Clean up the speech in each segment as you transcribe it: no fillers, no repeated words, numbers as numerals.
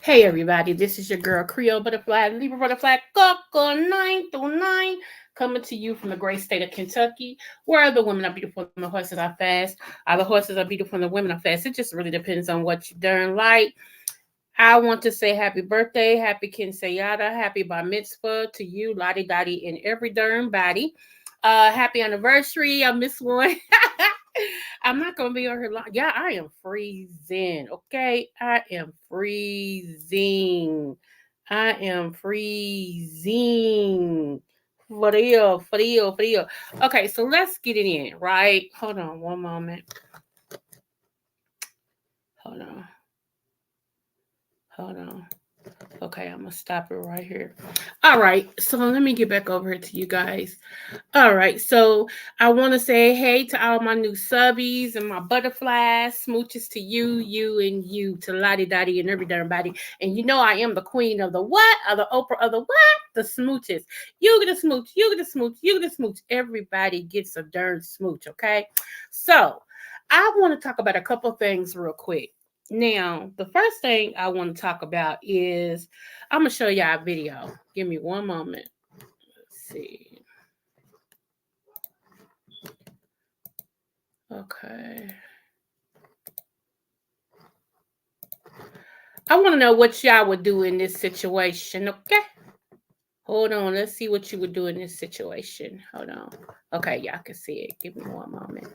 Hey everybody, this is your girl Creole Butterfly, Libra Butterfly, Coco 929, coming to you from the great state of Kentucky, where the women are beautiful and the horses are fast. The horses are beautiful and the women are fast. It just really depends on what you darn like. I want to say happy birthday, happy Kinseyada, happy bar mitzvah to you, Lottie Dottie, and every darn body. Happy anniversary. I missed one. I'm not gonna be on here long. Yeah, I am freezing. Okay, I am freezing. I am freezing. For real, for real, for real. Okay, so let's get it in, right? Hold on one moment. Hold on. Hold on. Okay, I'm gonna stop it right here. All right, so let me get back over here to you guys. All right, so I want to say hey to all my new subbies and my butterflies, smooches to you, and you, to Lottie Dottie and every darn body. And you know I am the queen of the what? Of the Oprah of the what? The smooches. You get a smooch, you get a smooch, you get a smooch. Everybody gets a darn smooch, okay? So I want to talk about a couple things real quick. Now, the first thing I want to talk about is I'm going to show y'all a video. Give me one moment. Let's see. Okay. I want to know what y'all would do in this situation, okay? Hold on. Let's see what you would do in this situation. Hold on. Okay, y'all can see it. Give me one moment.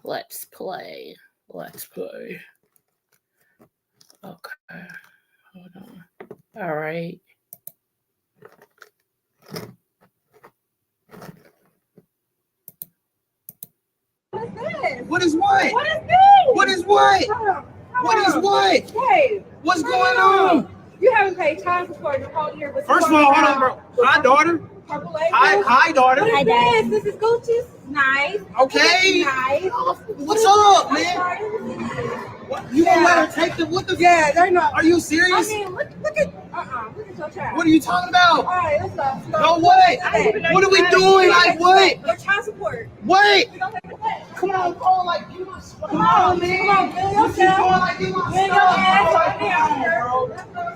Let's play. Let's play. Okay. Hold on. All right. What is what? What is this? What is what? What is what? Hey, what's going on? You haven't paid child support the whole year. First of all, hold on, bro. Hi, daughter. Hi, daughter. What is this? This is Gucci's. Nice. Okay. Nice. What's up, man? What, you gonna let her take the what the? Yeah, they're not. Are you serious? I mean, look at look at your child. What are you talking about? All right, let's go. No, what? What are we doing? Like what? Your child support. What? We don't have to pay. Come on, bro. Like you my Come on, man. Come on, feel yourself. Like you my Feel your ass right there, bro.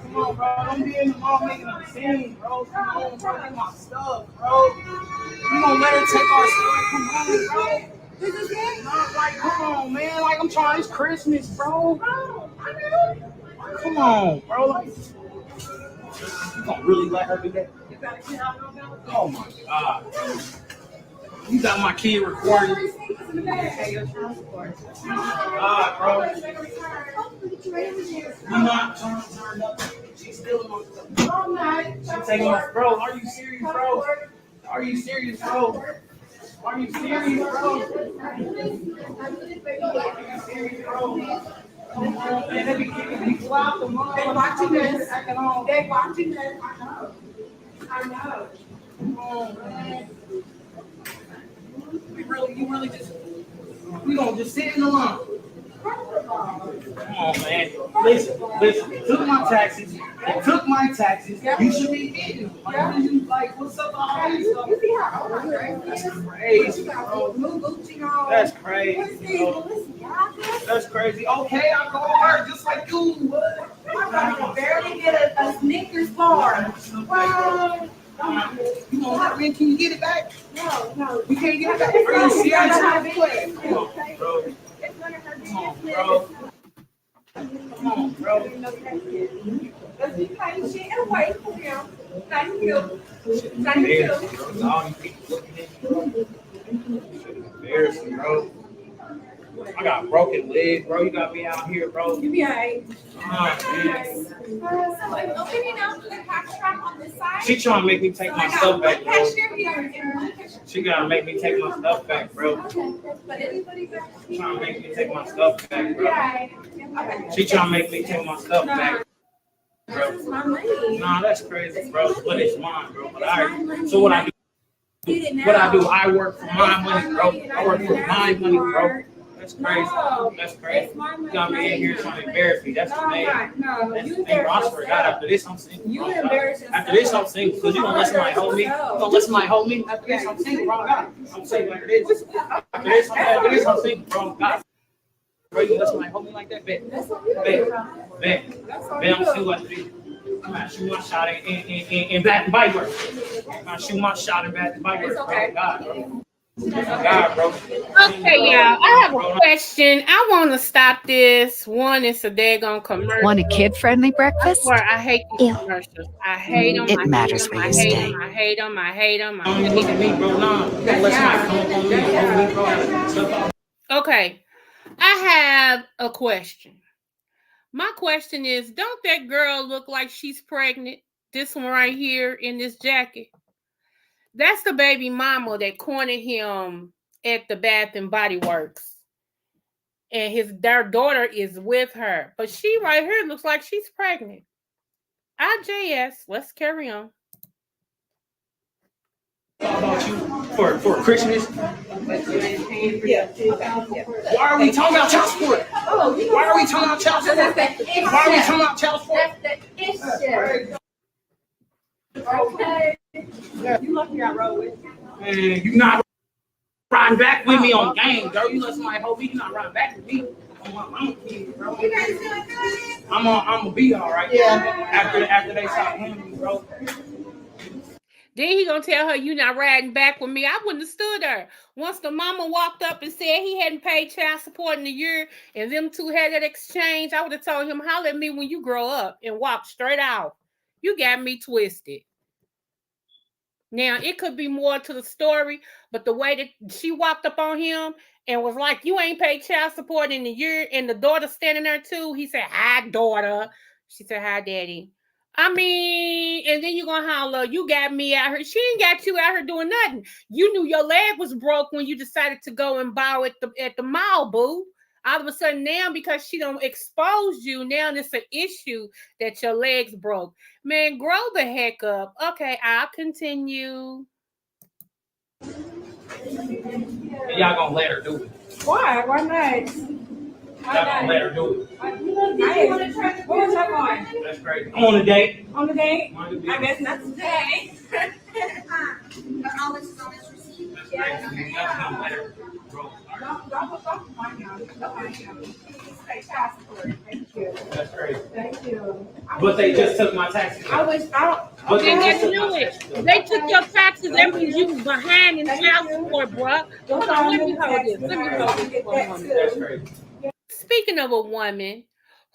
Come on, bro. Don't be in the mall making a scene, bro. Come on, bro. Get my stuff, bro. You gonna let her take our stuff? Come on, bro. This is it? Not like, come on, man. Like I'm trying. It's Christmas, bro. Bro, I know. Come on, bro. Like, you gonna really let her do that? You gotta get out of your Oh my God. You got my kid recording. Pay your child support. God, bro. I'm not trying to turn up. She's still in my stuff. All night. She's taking off, bro. Are you serious, bro? Are you serious, bro? Are you serious, bro? Are you serious, bro? Come on, man. They be kicking people out the mall. They watching this. They watching this. I know. Come on, man. You really just, we gonna just sit in the line. Come on, man. Listen. Took my taxes. You should be getting them. Like, what's up, all this stuff? You see how old That's crazy, bro. That's crazy, bro. That's crazy. Okay, I'll go hard just like you. I can barely get a Snickers bar. Wow. You know what, man? Can you get it back? No. You can't get it back? Are you serious? Come on, bro. It's none of her Come on, business. bro. Come on, bro. Let's be kind shit and wait for him. Thank you. Thank you. All these people looking at you, bro. Shit is embarrassing, bro. I got broken legs, bro. You got me out here, bro. You be alright. Man. So I'm opening up the cash trap on this side. She trying to make me take my stuff back, bro. Cashier here and one cashier. She gotta make me take my stuff back, bro. But anybody back? She trying to make me take my stuff back, bro. Okay. She trying to make me take my stuff back, bro. This is my money. Nah, that's crazy, bro. But it's mine, bro. But so what I do? Get it now. What I do? I work for my money, bro. I work for my money, bro. That's crazy. That's crazy. You got me in here trying to embarrass me. That's the thing. No, That's you the thing, bro. I embarrass swear to God, after this, I'm single. You bro. embarrass yourself. After this, I'm single. Because you gonna let somebody hold me. You gonna let somebody hold me. After this, I'm single, bro. God. I'm single like this. After this, I'm single, bro. God. Bro, you let somebody hold me like that? Bet. I'm single after this. I'm gonna shoot my shot in back and bite work. I'm gonna shoot my shot in back and bite work, bro. God, bro. God, bro. Okay, y'all. I have a question. I want to stop this. One, it's a daggone commercial. Want a kid-friendly breakfast? Where I hate these commercials. I hate them. It matters where you stay. I hate them. Don't look at me, bro. Nah, you gotta let somebody come up on me, bro. Okay. I have a question. My question is, don't that girl look like she's pregnant? This one right here in this jacket. That's the baby mama that cornered him at the Bath and Body Works. And their daughter is with her. But she right here looks like she's pregnant. IJS, let's carry on. About you for Christmas. Yeah. Why are we talking about child support? Why are we talking about child support? Why are we talking about child support? That's the issue. Okay. You lucky I rode with you. Man, you not riding back with me on game, girl. You let somebody hold me. You not riding back with me. I'm a kid, bro. You guys doing good? I'm gonna be all right. Yeah. After they stop handling me, bro. Then he gonna tell her you not riding back with me. I wouldn't have stood her. Once the mama walked up and said he hadn't paid child support in a year, and them two had that exchange, I would have told him, holler at me when you grow up, and walk straight out. You got me twisted. Now, it could be more to the story, but the way that she walked up on him and was like, "You ain't paid child support in a year," and the daughter standing there too. He said, "Hi, daughter." She said, "Hi, daddy." I mean, and then you gonna holler, "You got me out here." She ain't got you out here doing nothing. You knew your leg was broke when you decided to go and borrow at the mall, boo. All of a sudden now, because she don't expose you, now it's an issue that your legs broke. Man, grow the heck up. Okay, I'll continue. And y'all gonna let her do it. Why? Why not? Y'all gonna let her do it. Nice. Where was I going? That's crazy. I'm on a date. On the date? On a date. I guess not today. But all this is on this receipt. That's crazy. Y'all gonna let her bro. Don't mind him. Don't mind him. Just pay child support. Thank you. That's crazy. Thank you. But they just took my taxes. I wish I But Then they they just took knew my it. taxes. They took your taxes. That means you was behind in child support, bro. don't Hold on, let find me them hold this. taxes. Let me All hold right, this for a get moment. that That's too. crazy. Speaking of a woman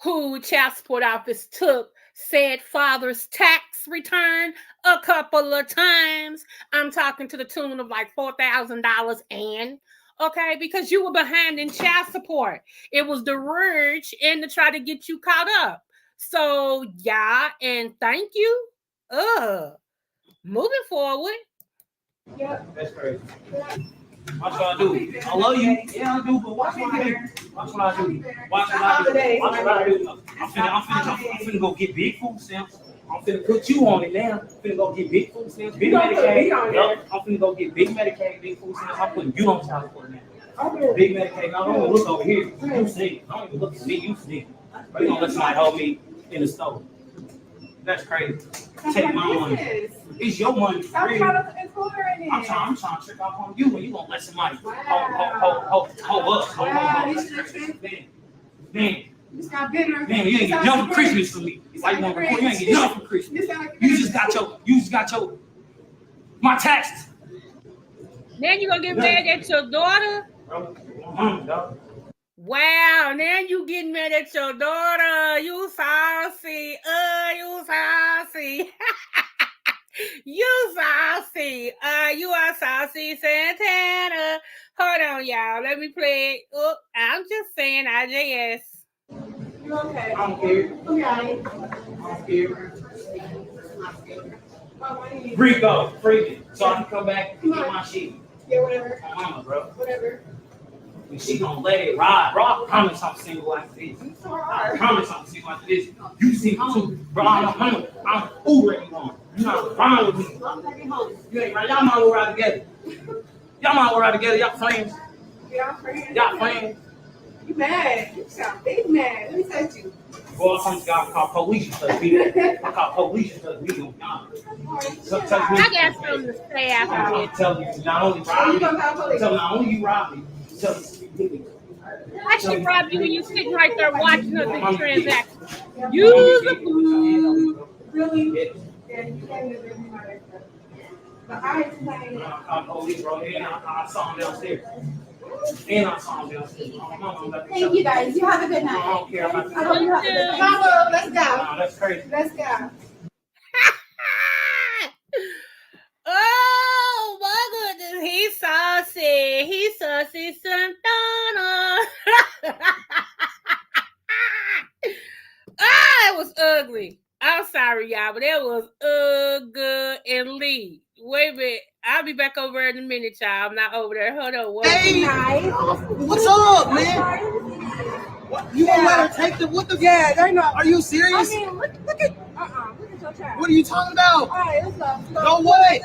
who child support office took said father's tax return a couple of times, I'm talking to the tune of like $4,000 and okay, because you were behind in child support. It was the urge and to try to get you caught up. So yeah, and thank you. Moving forward. Yep. That's crazy. Watch what I do. I love you. Yeah, I do, but watch what I do. Watch what I do. Watch what I do. Watch what I do. I'm finna go get big food stamps. I'm finna put you on it now. I'm finna go get big food stamps, big Medicaid. Yup. I'm finna go get big Medicaid, big food stamps. I'm putting you on child support now. Big Medicaid. Now don't even look over here. You see. Don't even look at me. You see. But you gonna let somebody hold me in the store. That's crazy. Take my money. It's your money. I'm Really. trying to include her in it. I'm trying to trick off on you, and you gonna let somebody hold us. Wow, you should have Man, You got bitter. man, you ain't get nothing for Christmas for me. Why you want to record? You ain't get nothing for Christmas. You just got your my taxes. Then you gonna get mad at your daughter? Wow, now you getting mad at your daughter. You saucy. You saucy. You saucy. You are saucy Santana. Hold on, y'all. Let me play it. Oh, I'm just saying IJS. You okay? I don't care. Okay. I don't care. Rico, freaking. So I can come back and get my shit. Yeah, whatever. My mama, bro. Whatever. And she gonna let it ride, bro. I promise I'm single like this. I promise I'm single like this. You single too, bro. I'm Ubering you on. You not fine with me. You ain't right. Y'all might go ride together. Y'all friends. Yeah, friends. Y'all friends. You mad? You sound big mad. Let me touch you. Boy, I promise God, I call police because we. I call police because we don't y'all. So tell me. I got something to say after I'm this. telling you, not only rob me. I'm telling you, not only you rob me. Tell me. I should rob you when you sitting right there watching us in transaction. Use a food. Really? Yeah, you can't live in my But I explained. I called police, bro. And I saw him downstairs. Thank you guys. You have a good night. I don't care about I hope you have a good night. Mama, Let's go. No, that's crazy. Let's go. Oh my goodness, he's saucy. He's saucy Santana. It was ugly. I'm sorry, y'all, but it was ugly. Wait a minute. I'll be back over there in a minute, y'all. I'm not over there. Hold on. Hey, what's up, man? What, you gonna let her take the what the? Yeah, they're not. Are you serious? I mean, look at look at your child. What are you talking about? All right, let's go. No, what?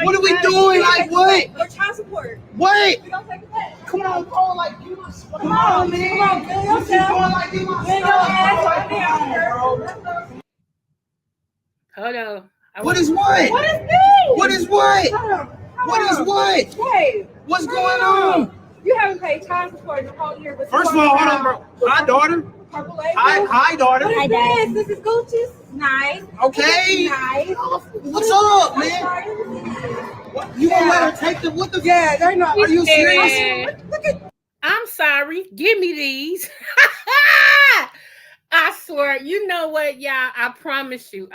What are we doing? Like what? For child support. What? We don't take it back. Come on, bro. Like you must. Come on, man. Come on, feel yourself. Going like you must. Feel your ass right there. Hold on. What is what? What is this? What is what? Hold on. What is what? Hey, What's going on? you haven't paid child support the whole year. But First of all, hold on, bro. Hi, daughter. Purple label. Hi, daughter. What is this? This is Gucci's. Nice. Okay. Nice. What's up, man? What, you gonna let her take the what the? Yeah, they're not. Are you serious? Look at. I'm sorry. Give me these. I swear. You know what, y'all? I promise you.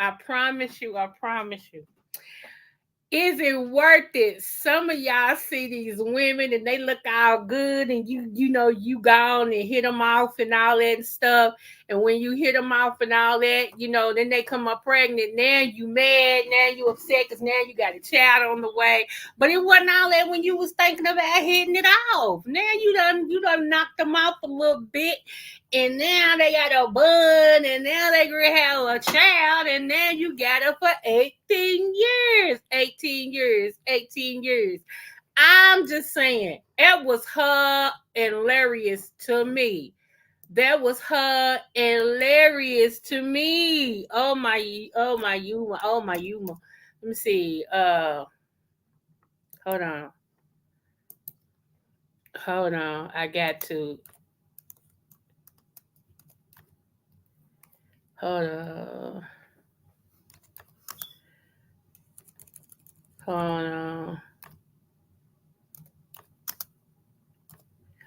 Is it worth it? Some of y'all see these women and they look all good, and you gone and hit them off and all that and stuff. And when you hit them off and all that, then they come up pregnant. Now you mad. Now you upset because now you got a child on the way. But it wasn't all that when you was thinking about hitting it off. Now you done knocked them off a little bit, and now they got a bun, and now they gonna have a child, and now you got her for 18 years. 18 years. 18 years. I'm just saying, it was her and hilarious to me. That was her and hilarious to me. Oh my Yuma. Oh my Yuma. Let me see. Hold on. Hold on. I got to hold on. Hold on.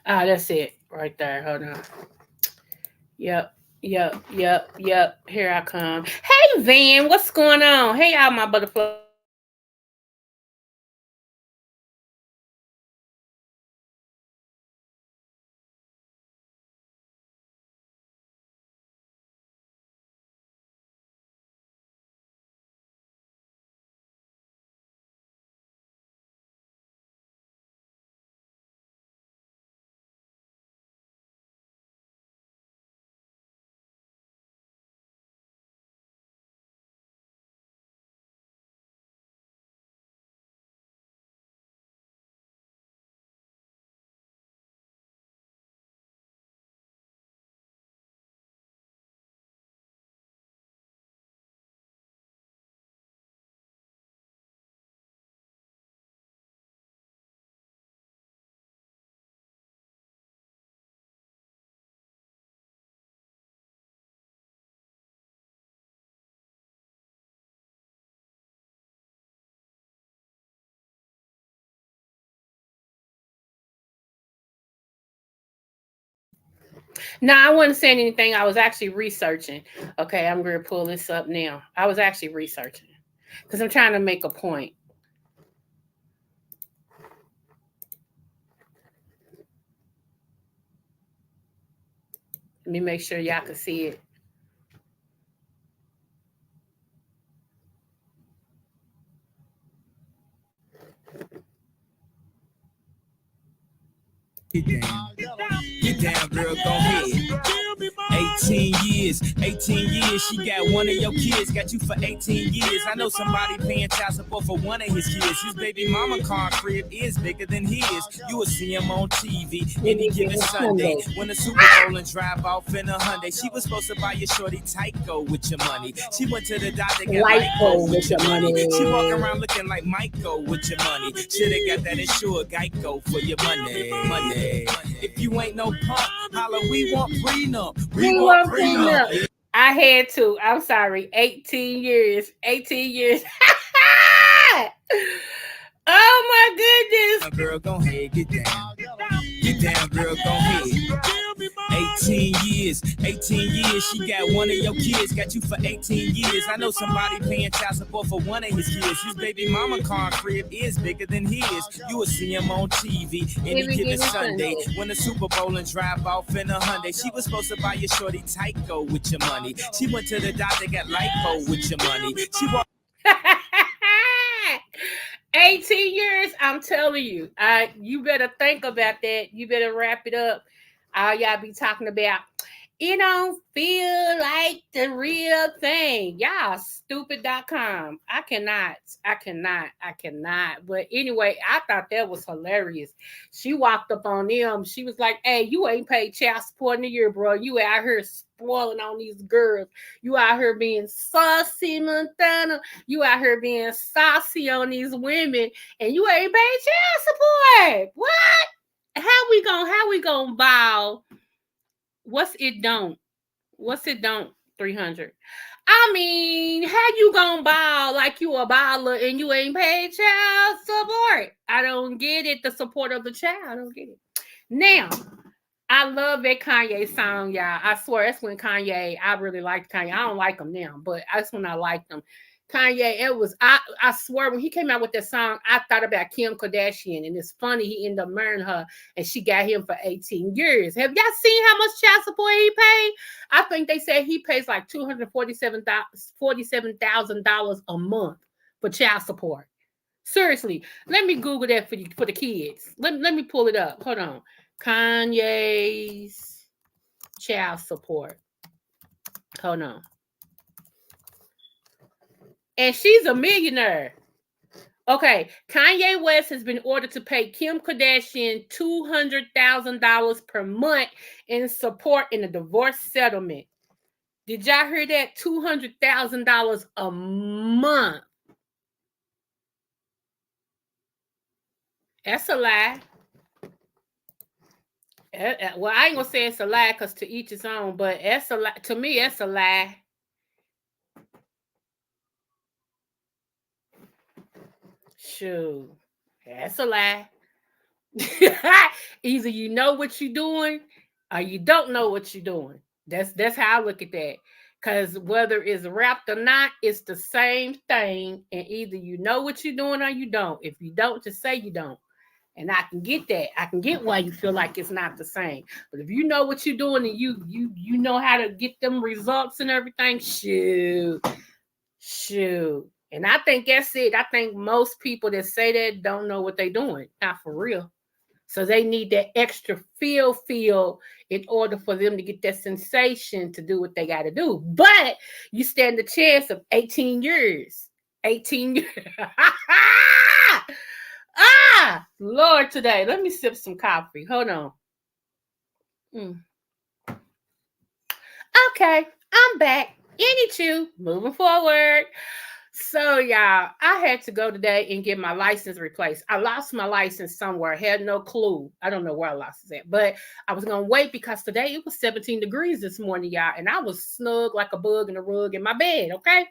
Ah, that's it right there. Hold on. Yep. Here I come. Hey, Van, what's going on? Hey, all my butterflies. Welcome to the show. No, I wasn't saying anything. I was actually researching. Okay, I'm going to pull this up now. I was actually researching because I'm trying to make a point. Let me make sure y'all can see it. Get down, girl, go ahead. 18 years, 18 years, she got one of your kids, got you for 18 years. I know somebody paying child support for one of his kids. His baby mama car crib is bigger than his. You will see him on TV any given Sunday. When the Super Bowl and drive off in a Hyundai. She was supposed to buy your shorty Tyco with your money. She went to the doctor, got Lyco with your money. She walk around looking like Michael with your money. Shoulda got that insured Geico for your money. If you ain't no punk, holla, we want prenup. We want prenup. I had to. I'm sorry. 18 years. 18 years. Oh my goodness. Girl, go ahead, get down. Get down, girl, go ahead. 18 years, 18 years, she got one of your kids, got you for 18 years. I know somebody paying child support for one of his kids. His baby mama car crib is bigger than his. You will see him on TV any given Sunday. When the Super Bowl and drive off in a Hyundai. She was supposed to buy your shorty Tyco with your money. She went to the doctor, got Lyco with your money. She walked 18 years, I'm telling you. You better think about that. You better wrap it up. All y'all be talking about, it don't feel like the real thing. Y'all stupid.com. I cannot. But anyway, I thought that was hilarious. She walked up on them. She was like, hey, you ain't paid child support in a year, bro. You out here spoiling on these girls. You out here being saucy, Montana. You out here being saucy on these women, and you ain't paid child support. What? How we gonna bow? What's it don't? 300? I mean, how you gonna ball like you a baller and you ain't paid child support? I don't get it. The support of the child. I don't get it. Now, I love that Kanye song, y'all. I swear that's when I really liked Kanye. I don't like him now, but that's when I liked him. Kanye, it was I swear when he came out with that song, I thought about Kim Kardashian, and it's funny he ended up marrying her, and she got him for 18 years. Have y'all seen how much child support he paid? I think they said he pays like $247,000 a month for child support. Seriously, let me Google that for you for the kids. Let me pull it up. Hold on, Kanye's child support. Hold on. And she's a millionaire. Okay, Kanye West has been ordered to pay Kim Kardashian $200,000 per month in support in a divorce settlement. Did y'all hear that? $200,000 a month. That's a lie. Well, I ain't gonna say it's a lie because to each his own, but that's a lie. To me, that's a lie. Shoot, that's a lie. Either you know what you're doing or you don't know what you're doing. That's how I look at that. Because whether it's wrapped or not, it's the same thing. And either you know what you're doing or you don't. If you don't, just say you don't. And I can get that. I can get why you feel like it's not the same. But if you know what you're doing and you know how to get them results and everything, shoot. And I think that's it. I think most people that say that don't know what they're doing. Not for real. So they need that extra feel in order for them to get that sensation to do what they got to do. But you stand a chance of 18 years. 18 years. Lord, today. Let me sip some coffee. Hold on. Okay, I'm back. Anywho, moving forward. So, y'all, I had to go today and get my license replaced. I lost my license somewhere. I had no clue. I don't know where I lost it at, but I was going to wait because today it was 17 degrees this morning, y'all, and I was snug like a bug in a rug in my bed, okay?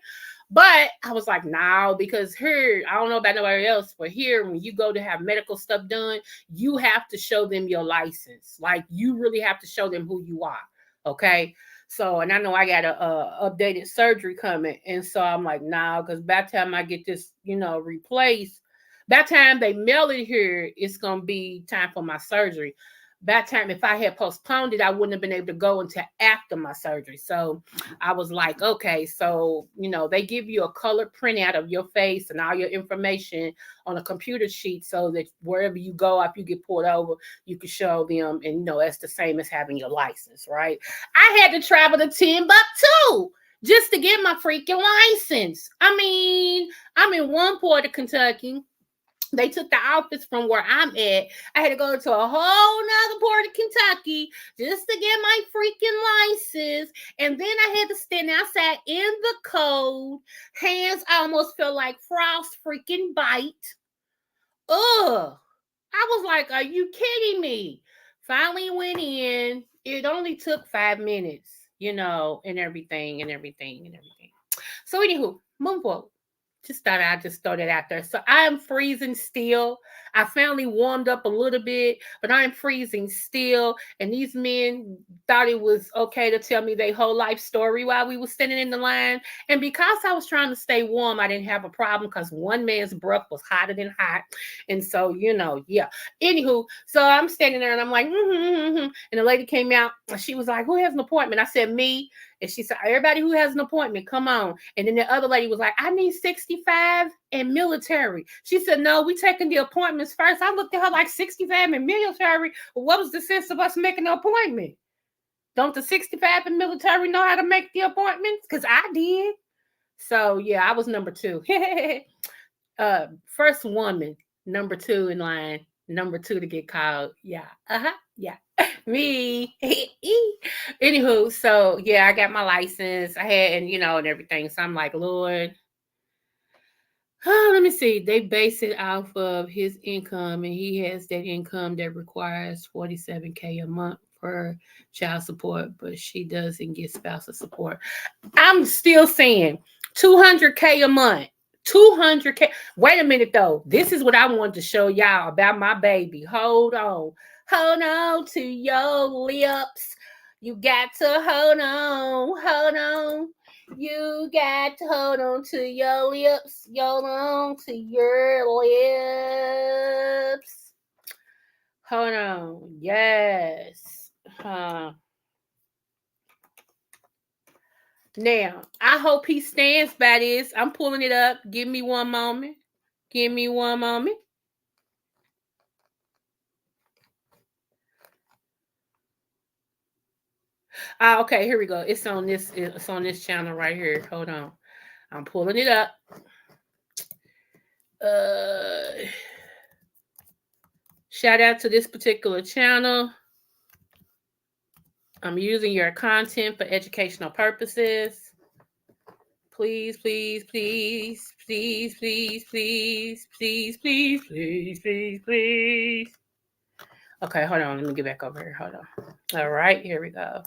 But I was like, no, because here, I don't know about nobody else, but here, when you go to have medical stuff done, you have to show them your license. Like, you really have to show them who you are, okay? So, and I know I got a updated surgery coming. And so I'm like, nah, because by the time I get this, replaced, by the time they mail it here, it's going to be time for my surgery. By the time, if I had postponed it, I wouldn't have been able to go until after my surgery. So I was like, okay, so, they give you a color printout of your face and all your information on a computer sheet so that wherever you go, if you get pulled over, you can show them. And, that's the same as having your license, right? I had to travel to Timbuktu just to get my freaking license. I mean, I'm in one part of Kentucky. They took the office from where I'm at. I had to go to a whole nother part of Kentucky just to get my freaking license. And then I had to stand outside in the cold. Hands almost felt like frost freaking bite. Ugh. I was like, are you kidding me? Finally went in. It only took 5 minutes, and everything. So anywho, move forward. Just thought I'd just throw that out there. So I am freezing still. I finally warmed up a little bit, but I'm freezing still. And these men thought it was okay to tell me their whole life story while we were standing in the line. And because I was trying to stay warm, I didn't have a problem because one man's breath was hotter than hot. And so, yeah. Anywho, so I'm standing there and I'm like, And the lady came out and she was like, who has an appointment? I said, me. And she said, everybody who has an appointment, come on. And then the other lady was like, I need 65 and military. She said, no, we taking the appointments first. I looked at her like 65 and military. What was the sense of us making an appointment? Don't the 65 and military know how to make the appointments? Because I did. So, yeah, I was number 2. First woman, number 2 in line. Number 2 to get called. Yeah. Yeah. Me. Anywho, so yeah, I got my license. I had, and everything. So I'm like, Lord, let me see. They base it off of his income, and he has that income that requires $47K a month for child support, but she doesn't get spousal support. I'm still saying $200K a month. 200K. Wait a minute though. This is what I wanted to show y'all about my baby. Hold on to your lips. You got to hold on. You got to hold on to your lips. Hold on to your lips. Hold on. Yes. Now, I hope he stands by this. I'm pulling it up. Give me one moment. Give me one moment. Okay, here we go. It's on this. It's on this channel right here. Hold on. I'm pulling it up. Uh, Shout out to this particular channel. I'm using your content for educational purposes. Please, please, please, please, please, please, please, please, please, please, please. Okay, hold on. Let me get back over here. Hold on. All right, here we go.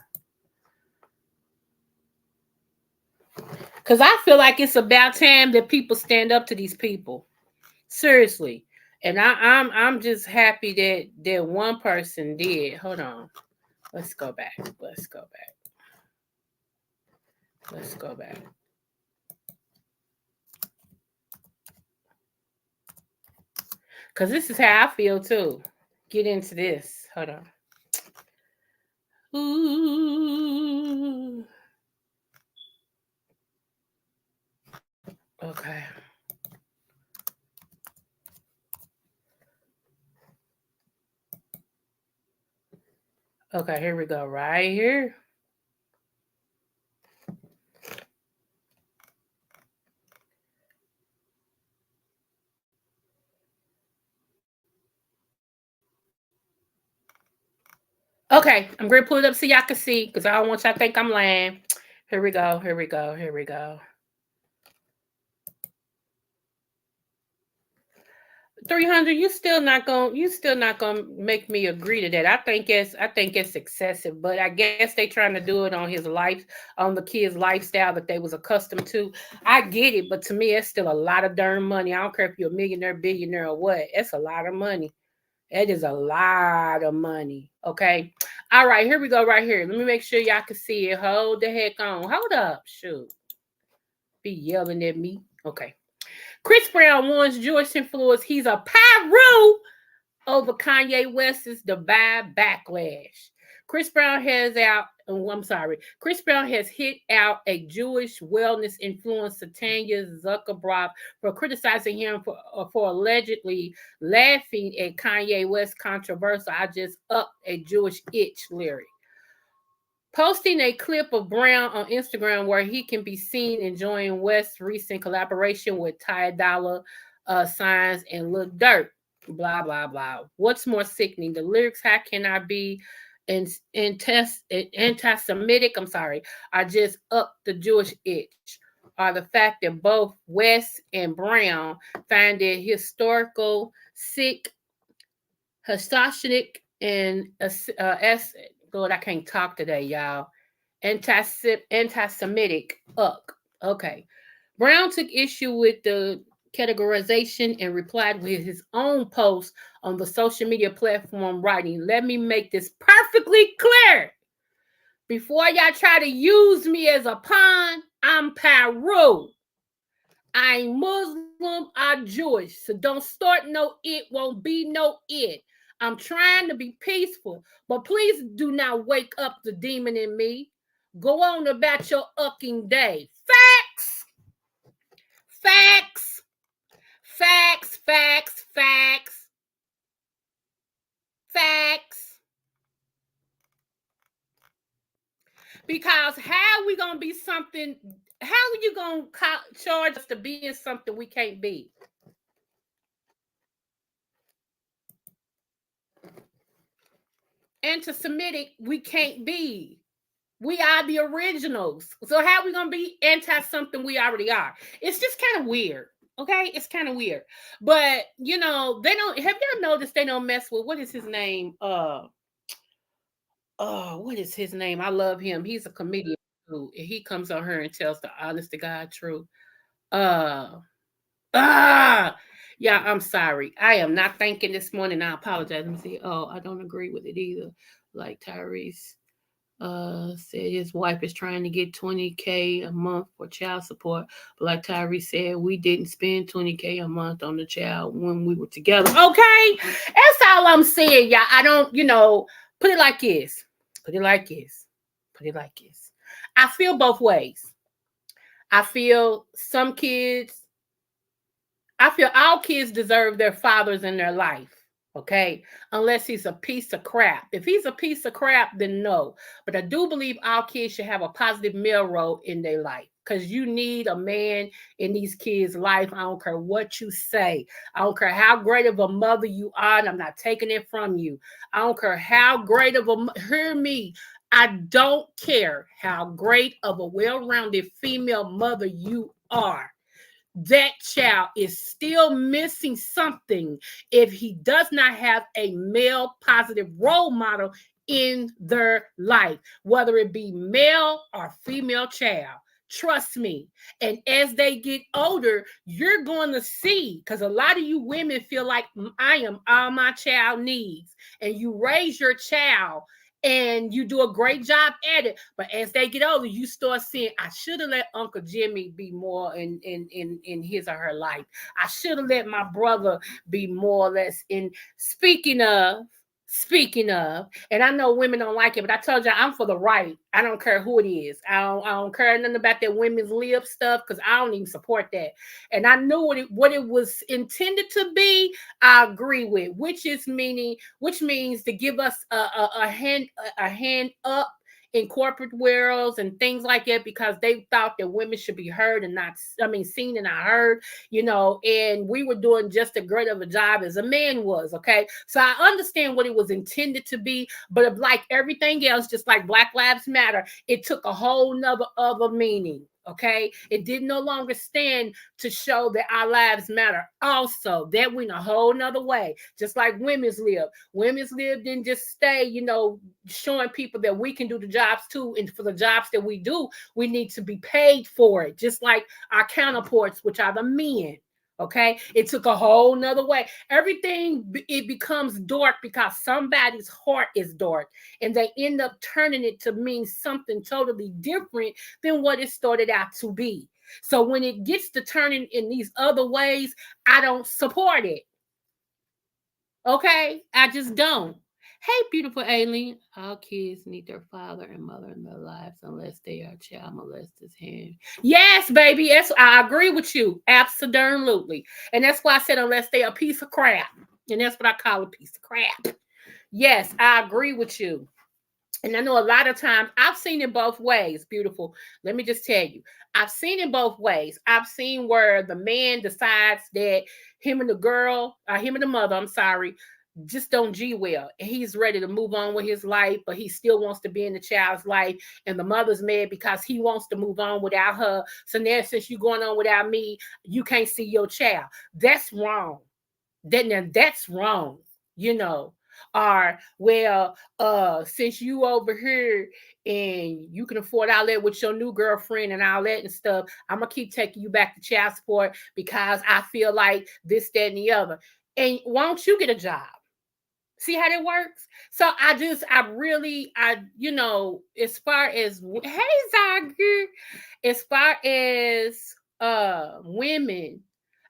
Because I feel like it's about time that people stand up to these people. Seriously. And I'm just happy that one person did. Hold on. Let's go back. Let's go back. Let's go back. Because this is how I feel too. Get into this. Hold on. Ooh. Okay. Okay, here we go. Right here. Okay, I'm going to pull it up so y'all can see because I don't want y'all to think I'm lying. Here we go. Here we go. Here we go. 300, you still not gonna make me agree to that. I think it's excessive, but I guess they trying to do it on his life, on the kid's lifestyle that they was accustomed to. I get it, but to me it's still a lot of darn money. I don't care if you're a millionaire, billionaire, or what. It's a lot of money. That is a lot of money. Okay. All right, here we go right here. Let me make sure y'all can see it. Hold the heck on. Hold up. Shoot. Be yelling at me. Okay. Chris Brown warns Jewish influence he's a pyro over Kanye West's divide backlash. Chris Brown has out. Oh, I'm sorry. Chris Brown has hit out a Jewish wellness influencer, Tanya Zuckerberg, for criticizing him for allegedly laughing at Kanye West's controversial "I just upped a Jewish itch" lyric. Posting a clip of Brown on Instagram where he can be seen enjoying West's recent collaboration with Ty Dolla Signs and Lil Durk. Blah, blah, blah. What's more sickening? The lyrics, how can I be anti-Semitic? I'm sorry. I just up the Jewish itch. Or the fact that both West and Brown find it historical, sick, Hastashinic, and Lord, I can't talk today, y'all. Anti-Semitic. Okay. Brown took issue with the categorization and replied with his own post on the social media platform, writing, "Let me make this perfectly clear. Before y'all try to use me as a pawn, I'm Peru. I ain't Muslim, I'm Jewish. So don't start no it, won't be no it. I'm trying to be peaceful, but please do not wake up the demon in me. Go on about your ucking day. Facts, facts, facts, facts, facts, facts. Because how we gonna be something? How are you gonna charge us to being something we can't be? Anti-Semitic, we can't be. We are the originals. So how are we gonna be anti something we already are? It's just kind of weird. Okay, it's kind of weird. But you know, they don't have y'all noticed they don't mess with what is his name? What is his name? I love him. He's a comedian too. He comes on here and tells the honest to God truth. Uh ah yeah, I'm sorry. I am not thinking this morning. I apologize. Let me see. Oh, I don't agree with it either. Like Tyrese. Said his wife is trying to get 20K a month for child support. But like Tyree said, we didn't spend 20K a month on the child when we were together. Okay? That's all I'm saying, y'all. I don't, put it like this. Put it like this. Put it like this. I feel both ways. I feel I feel all kids deserve their fathers in their life. Okay, unless he's a piece of crap. If he's a piece of crap, then no. But I do believe all kids should have a positive male role in their life because you need a man in these kids' life. I don't care what you say. I don't care how great of a mother you are, and I'm not taking it from you. I don't care how great of hear me. I don't care how great of a well-rounded female mother you are. That child is still missing something if he does not have a male positive role model in their life, whether it be male or female child. Trust me. And as they get older, you're going to see, because a lot of you women feel like I am all my child needs, and you raise your child and you do a great job at it. But as they get older, you start seeing, I should have let Uncle Jimmy be more in his or her life. I should have let my brother be more or less in. Speaking of, and I know women don't like it, but I told you I'm for the right. I don't care who it is. I don't care nothing about that women's lib stuff because I don't even support that. And I knew what it was intended to be. I agree with, which means to give us a hand up in corporate worlds and things like that, because they thought that women should be heard and not, seen and not heard, and we were doing just as great of a job as a man was. Okay. So I understand what it was intended to be, but if, like everything else, just like Black Lives Matter, it took a whole nother other meaning. Okay, it did no longer stand to show that our lives matter. Also, that went a whole nother way. Just like women's lib. Women's lib didn't just stay, showing people that we can do the jobs too. And for the jobs that we do, we need to be paid for it. Just like our counterparts, which are the men. Okay, it took a whole nother way. Everything, it becomes dark because somebody's heart is dark, and they end up turning it to mean something totally different than what it started out to be. So when it gets to turning in these other ways, I don't support it. Okay, I just don't. Hey, beautiful alien. All kids need their father and mother in their lives unless they are child molesters. Hand. Yes, baby. Yes, I agree with you. Absolutely. And that's why I said unless they are a piece of crap. And that's what I call a piece of crap. Yes, I agree with you. And I know a lot of times I've seen it both ways. Beautiful. Let me just tell you, I've seen it both ways. I've seen where the man decides that him and the mother, I'm sorry, just don't G well. And he's ready to move on with his life, but he still wants to be in the child's life. And the mother's mad because he wants to move on without her. So now, since you're going on without me, you can't see your child. That's wrong. That's wrong, Or, well, since you over here and you can afford all that with your new girlfriend and all that and stuff, I'm gonna keep taking you back to child support because I feel like this, that, and the other. And why don't you get a job? See how that works? So as far as, hey Zager, as far as women,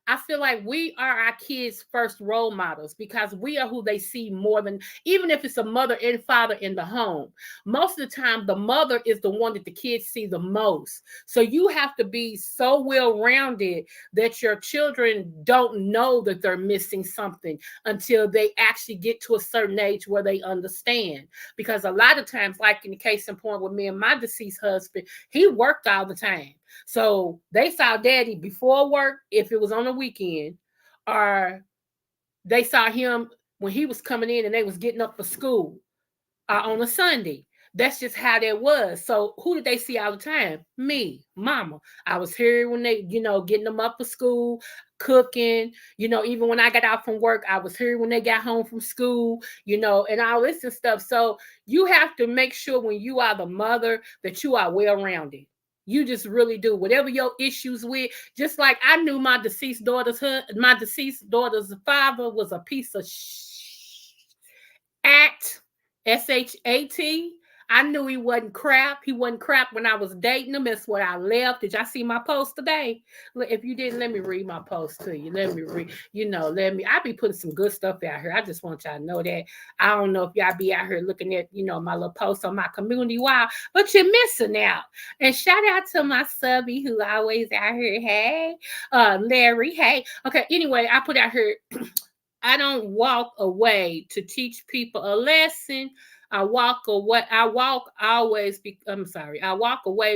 I feel like we are our kids' first role models because we are who they see more than, even if it's a mother and father in the home. Most of the time, the mother is the one that the kids see the most. So you have to be so well-rounded that your children don't know that they're missing something until they actually get to a certain age where they understand. Because a lot of times, like in the case in point with me and my deceased husband, he worked all the time. So they saw daddy before work if it was on the weekend, or they saw him when he was coming in and they was getting up for school on a Sunday. That's just how that was. So who did they see all the time? Me, mama. I was here when they, getting them up for school, cooking, even when I got out from work, I was here when they got home from school, and all this and stuff. So you have to make sure when you are the mother that you are well-rounded. You just really do. Whatever your issues with, just like I knew my deceased daughter's father was a piece of SHAT. I knew he wasn't crap. He wasn't crap when I was dating him. That's where I left. Did y'all see my post today? If you didn't, let me read my post to you. Let me read, I be putting some good stuff out here. I just want y'all to know that. I don't know if y'all be out here looking at, my little posts on my community wall, but you're missing out. And shout out to my subby who always out here. Hey, Larry. Hey. Okay. Anyway, I put out here, I don't walk away to teach people a lesson. I walk away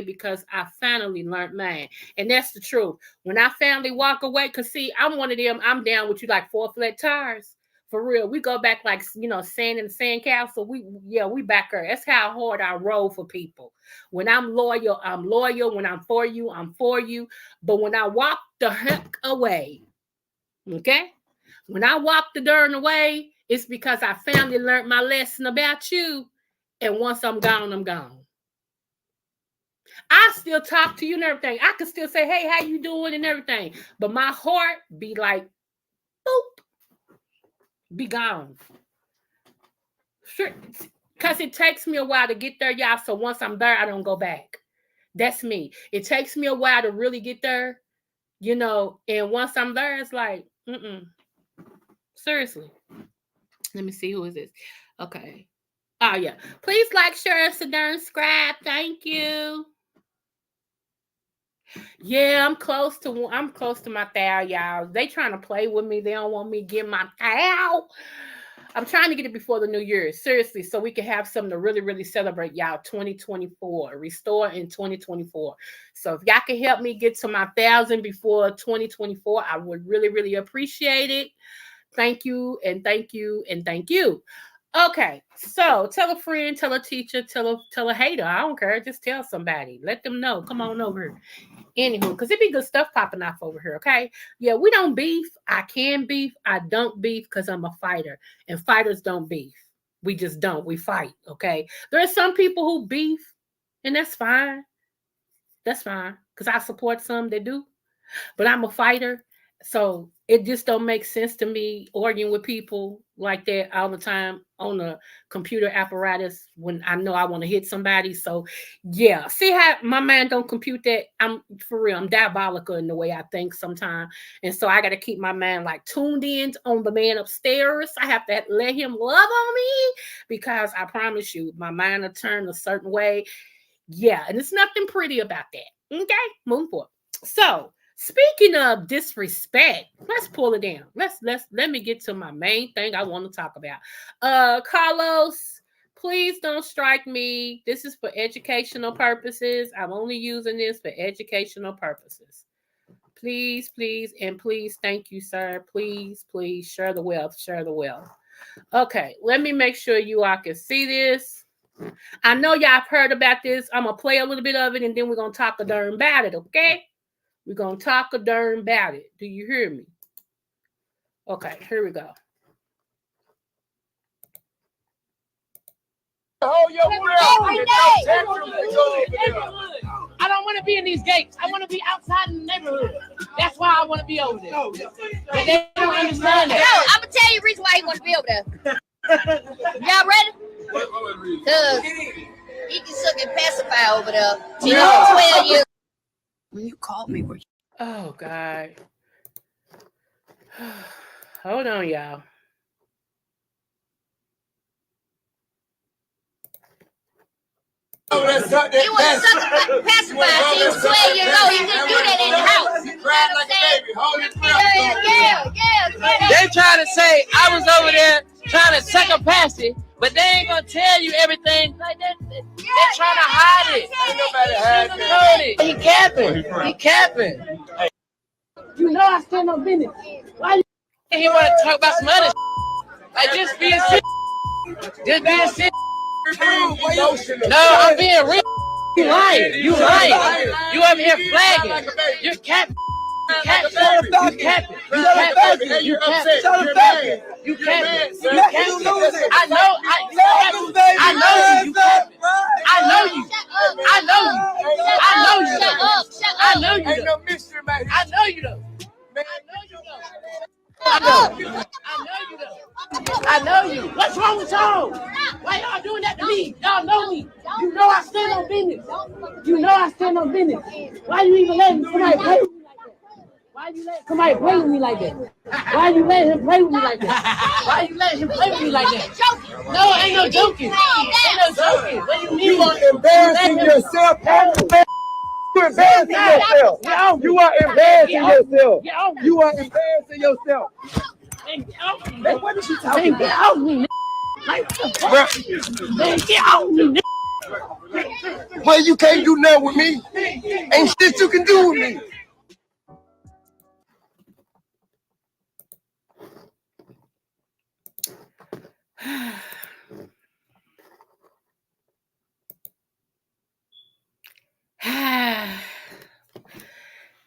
because I finally learned mine. And that's the truth. When I finally walk away, because see, I'm one of them, I'm down with you like 4 flat tires. For real. We go back like, sand in the sand castle. We back there. That's how hard I roll for people. When I'm loyal, I'm loyal. When I'm for you, I'm for you. But when I walk the heck away, okay? When I walk the darn away, it's because I finally learned my lesson about you. And once I'm gone, I'm gone. I still talk to you and everything. I can still say, hey, how you doing and everything. But my heart be like, boop, be gone. Sure. Because it takes me a while to get there, y'all. So once I'm there, I don't go back. That's me. It takes me a while to really get there, and once I'm there, it's like, seriously. Let me see, who is this? Okay. Oh, yeah. Please like, share, and subscribe. Thank you. Yeah, I'm close to my thou, y'all. They trying to play with me. They don't want me to get my thou. I'm trying to get it before the new year. Seriously, so we can have something to really, really celebrate, y'all. 2024. Restore in 2024. So if y'all can help me get to my 1,000 before 2024, I would really, really appreciate it. Thank you, and thank you, and thank you. Okay, so tell a friend, tell a teacher, tell a hater. I don't care. Just tell somebody. Let them know. Come on over here. Anywho, because it be good stuff popping off over here, okay? Yeah, we don't beef. I can beef. I don't beef because I'm a fighter. And fighters don't beef. We just don't. We fight, okay? There are some people who beef, and that's fine. That's fine. Because I support some that do. But I'm a fighter. So it just don't make sense to me arguing with people like that all the time on a computer apparatus when I know I want to hit somebody. So yeah, see how my mind don't compute that? I'm for real. I'm diabolical in the way I think sometimes. And so I got to keep my mind like tuned in on the man upstairs. I have to let him love on me because I promise you my mind will turn a certain way. Yeah, and it's nothing pretty about that. Okay, moving forward. So speaking of disrespect, let's pull it down. Let me get to my main thing I want to talk about. Carlos, please don't strike me. This is for educational purposes. I'm only using this for educational purposes. Please, please, and please, thank you, sir. Please, please share the wealth. Share the wealth. Okay, let me make sure you all can see this. I know y'all have heard about this. I'm gonna play a little bit of it, and then we're gonna talk a darn about it. Okay. We're going to talk a darn about it. Do you hear me? Okay, here we go. I don't want to be in these gates. I want to be outside in the neighborhood. That's why I want to be over there. But they don't understand that. No, I'm going to tell you the reason why you want to be over there. Y'all ready? Because he can suck and pacify over there. Till 12 years. When you called me, were you? Oh, God. Hold on, y'all. He was suck and pacify till he was 12 years old. He couldn't do that in the house. He cried like a baby. Hold his Yeah. They trying to say I was over there trying to suck a passy, but they ain't going to tell you everything like that. They're trying to hide it. Ain't nobody hiding it. He capping. You know I stand on business. Why he want to talk about some other like just being serious? Just being serious. No, I'm being real. You lying. You over here flagging. You're capping. You capping. I know you though. I know you. What's wrong with y'all? Why y'all doing that to me? Y'all know me. You know I stand on business. You know I stand on business. Why you even letting somebody play with me like that? Why you let somebody play with me like that? Why you letting him play with me like that? Why you letting him play with me like that? No, ain't no joking. Ain't no joking. What do you mean? You are embarrassing yourself. You embarrassing yourself. You are embarrassing yourself. You are embarrassing yourself. Man, what is she talking about? Get off me, like, man, get off me. Well, you can't do nothing with me. Ain't shit you can do with me.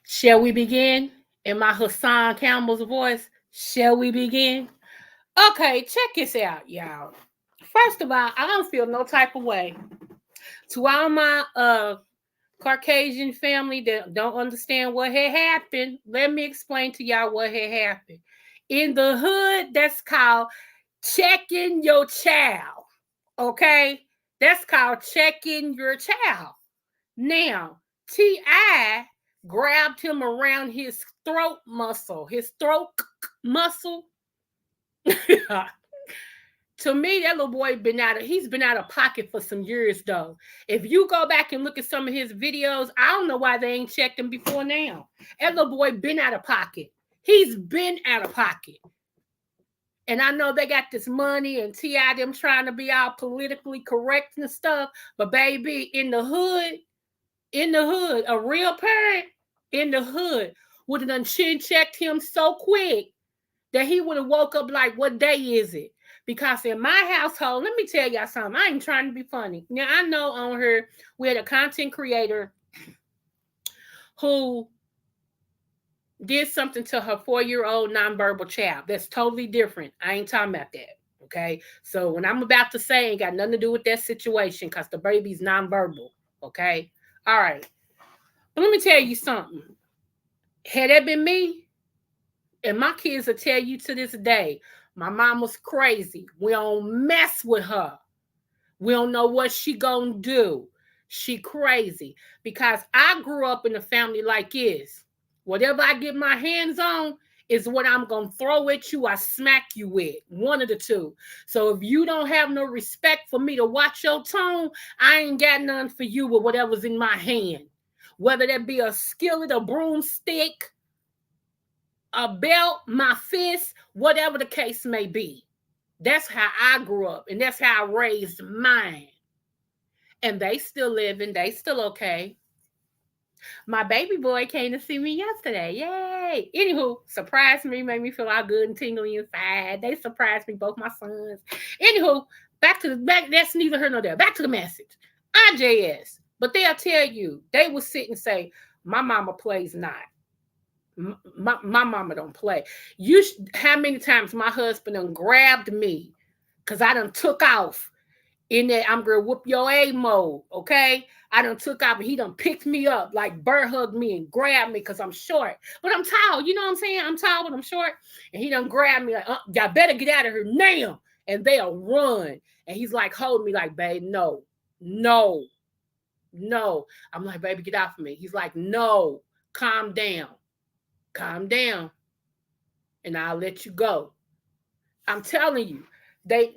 Shall we begin? In my Hassan Campbell's voice, shall we begin? Okay, check this out, y'all. First of all, I don't feel no type of way. To all my Caucasian family that don't understand what had happened, let me explain to y'all what had happened. In the hood, that's called checking your child. Okay? That's called checking your child. Now, T.I. grabbed him around his throat muscle. To me, that little boy he's been out of pocket for some years, though. If you go back and look at some of his videos, I don't know why they ain't checked him before now. That little boy been out of pocket. He's been out of pocket. And I know they got this money and T.I. them trying to be all politically correct and stuff, but baby, in the hood, a real parent in the hood would have done chin checked him so quick that he would have woke up like, what day is it? Because in my household, let me tell y'all something. I ain't trying to be funny. Now, I know on here, we had a content creator who did something to her 4-year-old nonverbal child. That's totally different. I ain't talking about that. Okay? So when I'm about to say, ain't got nothing to do with that situation because the baby's nonverbal. Okay? All right. But let me tell you something. Had that been me, and my kids will tell you to this day, my mom was crazy. We don't mess with her. We don't know what she gonna do. She crazy. Because I grew up in a family like this. Whatever I get my hands on is what I'm gonna throw at you. I smack you with. One of the two. So if you don't have no respect for me to watch your tone, I ain't got none for you with whatever's in my hand. Whether that be a skillet, a broomstick, a belt, my fist, whatever the case may be. That's how I grew up, and that's how I raised mine. And they still living, they still okay. My baby boy came to see me yesterday. Yay! Anywho, surprised me, made me feel all good and tingly inside. They surprised me, both my sons. Anywho, back, that's neither here nor there. Back to the message. IJS. But they'll tell you, they will sit and say, my mama plays not. My mama don't play. How many times my husband done grabbed me because I done took off in that I'm gonna whoop your A mode, okay? I done took off and he done picked me up, like bird hugged me and grabbed me because I'm short. But I'm tall, you know what I'm saying? I'm tall, but I'm short. And he done grabbed me like, y'all better get out of here now. And they'll run. And he's like, hold me like, babe, no. I'm like, baby, get out of me. He's like, no, calm down. And I'll let you go. I'm telling you, that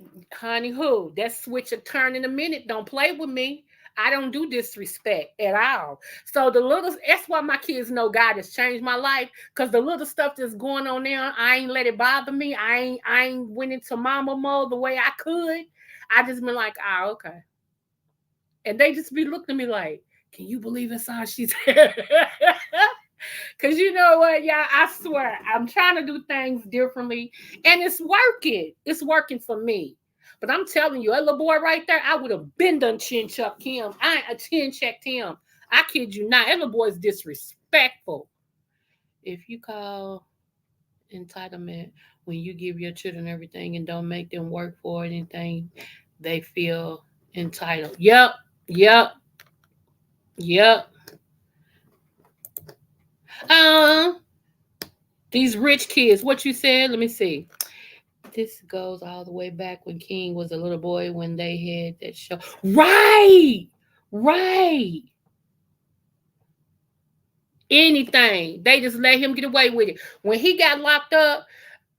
switch will turn in a minute. Don't play with me. I don't do disrespect at all. So that's why my kids know God has changed my life. Because the little stuff that's going on now, I ain't let it bother me. I ain't went into mama mode the way I could. I just been like, okay. And they just be looking at me like, can you believe it's all she's Because you know what, y'all, I swear, I'm trying to do things differently. And it's working. It's working for me. But I'm telling you, that little boy right there, I would have been done chin checked him. I chin-checked him. I kid you not. That little boy is disrespectful. If you call entitlement when you give your children everything and don't make them work for anything, they feel entitled. Yep. These rich kids, what you said, let me see. This goes all the way back when King was a little boy when they had that show. Right. Right. Anything. They just let him get away with it. When he got locked up,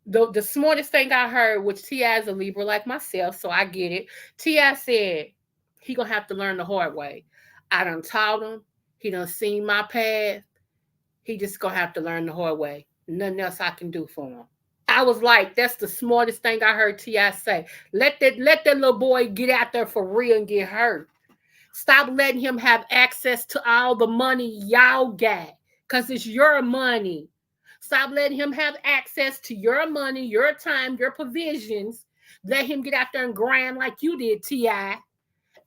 the smartest thing I heard, which T.I. is a Libra like myself, so I get it. T.I. said he gonna have to learn the hard way. I done taught him. He done seen my path. He just gonna have to learn the hard way. Nothing else I can do for him. I was like, that's the smartest thing I heard T.I. say. Let that little boy get out there for real and get hurt. Stop letting him have access to all the money y'all got, because it's your money. Stop letting him have access to your money, your time, your provisions. Let him get out there and grind like you did, T.I.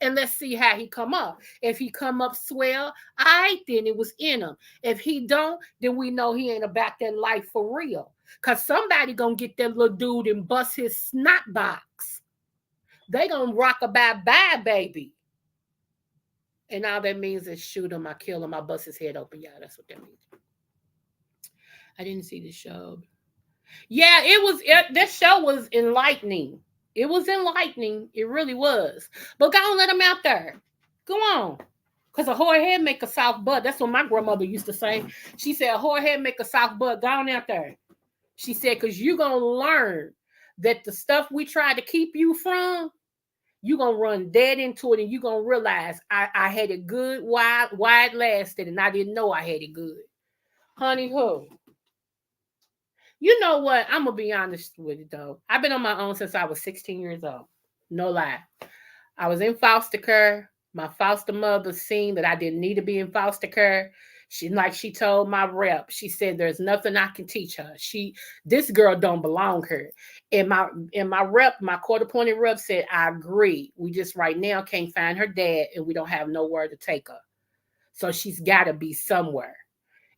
And let's see how he come up. If he come up swell, then it was in him. If he don't, then we know he ain't about that life for real. Because somebody gonna get that little dude and bust his snot box. They gonna rock a bye-bye, baby. And all that means is shoot him, I kill him, I bust his head open. Yeah, that's what that means. I didn't see the show. Yeah, this show was enlightening. It was enlightening. It really was. But go on, let him out there. Go on. Because a whore head make a soft butt. That's what my grandmother used to say. She said, a whore head make a soft butt. Go on out there. She said, because you're going to learn that the stuff we try to keep you from, you're going to run dead into it, and you're going to realize I had it good while it lasted, and I didn't know I had it good. Honey, who? You know what? I'm going to be honest with you, though. I've been on my own since I was 16 years old. No lie. I was in foster care. My foster mother seen that I didn't need to be in foster care. She told my rep, she said, there's nothing I can teach her. This girl don't belong here. And my rep, my court-appointed rep said, I agree. We just right now can't find her dad, and we don't have nowhere to take her. So she's got to be somewhere.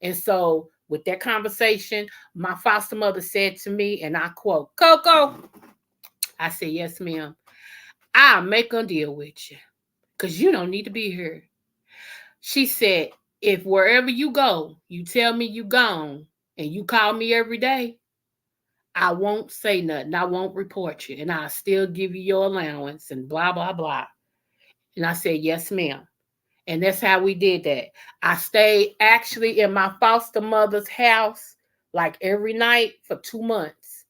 And so with that conversation, my foster mother said to me, and I quote, Coco, I said, yes, ma'am. I'll make a deal with you because you don't need to be here. She said, if wherever you go, you tell me you gone and you call me every day, I won't say nothing. I won't report you. And I'll still give you your allowance and blah, blah, blah. And I said, yes, ma'am. And that's how we did that. I stayed actually in my foster mother's house like every night for 2 months.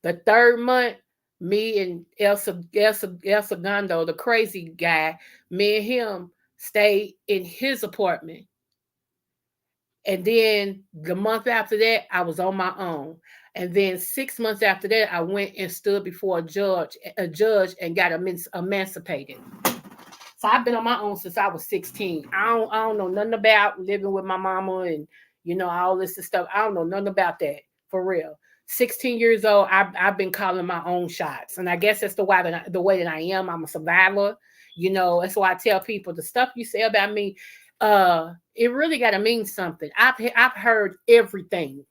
The third month, me and El Segundo, the crazy guy, me and him stayed in his apartment. And then the month after that, I was on my own. And then 6 months after that, I went and stood before a judge and got emancipated. So I've been on my own since I was 16. I don't know nothing about living with my mama and, all this stuff. I don't know nothing about that, for real. 16 years old, I've been calling my own shots. And I guess that's the way that I am. I'm a survivor. That's why I tell people the stuff you say about me, it really got to mean something. I've heard everything.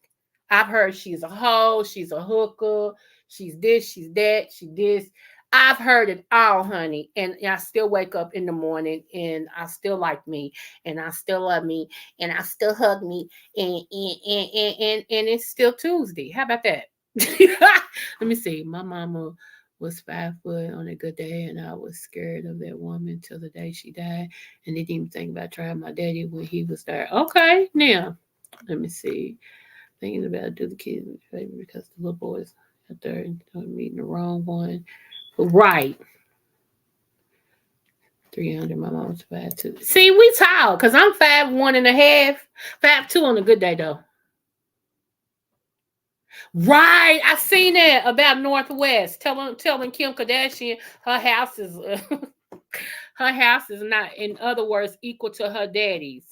I've heard she's a hoe, she's a hooker, she's this, she's that, she this. I've heard it all, honey. And I still wake up in the morning and I still like me and I still love me and I still hug me and it's still Tuesday. How about that? Let me see. My mama was 5 foot on a good day and I was scared of that woman till the day she died and didn't even think about trying my daddy when he was there. Okay, now, let me see. Thinking about do the kids because the little boys out there meeting the wrong one. Right. 300. My mom's 5'2". See, we tall because I'm 5'1.5", 5'2" on a good day though. Right, I seen that about Northwest. Telling Kim Kardashian her house is her house is not, in other words, equal to her daddy's.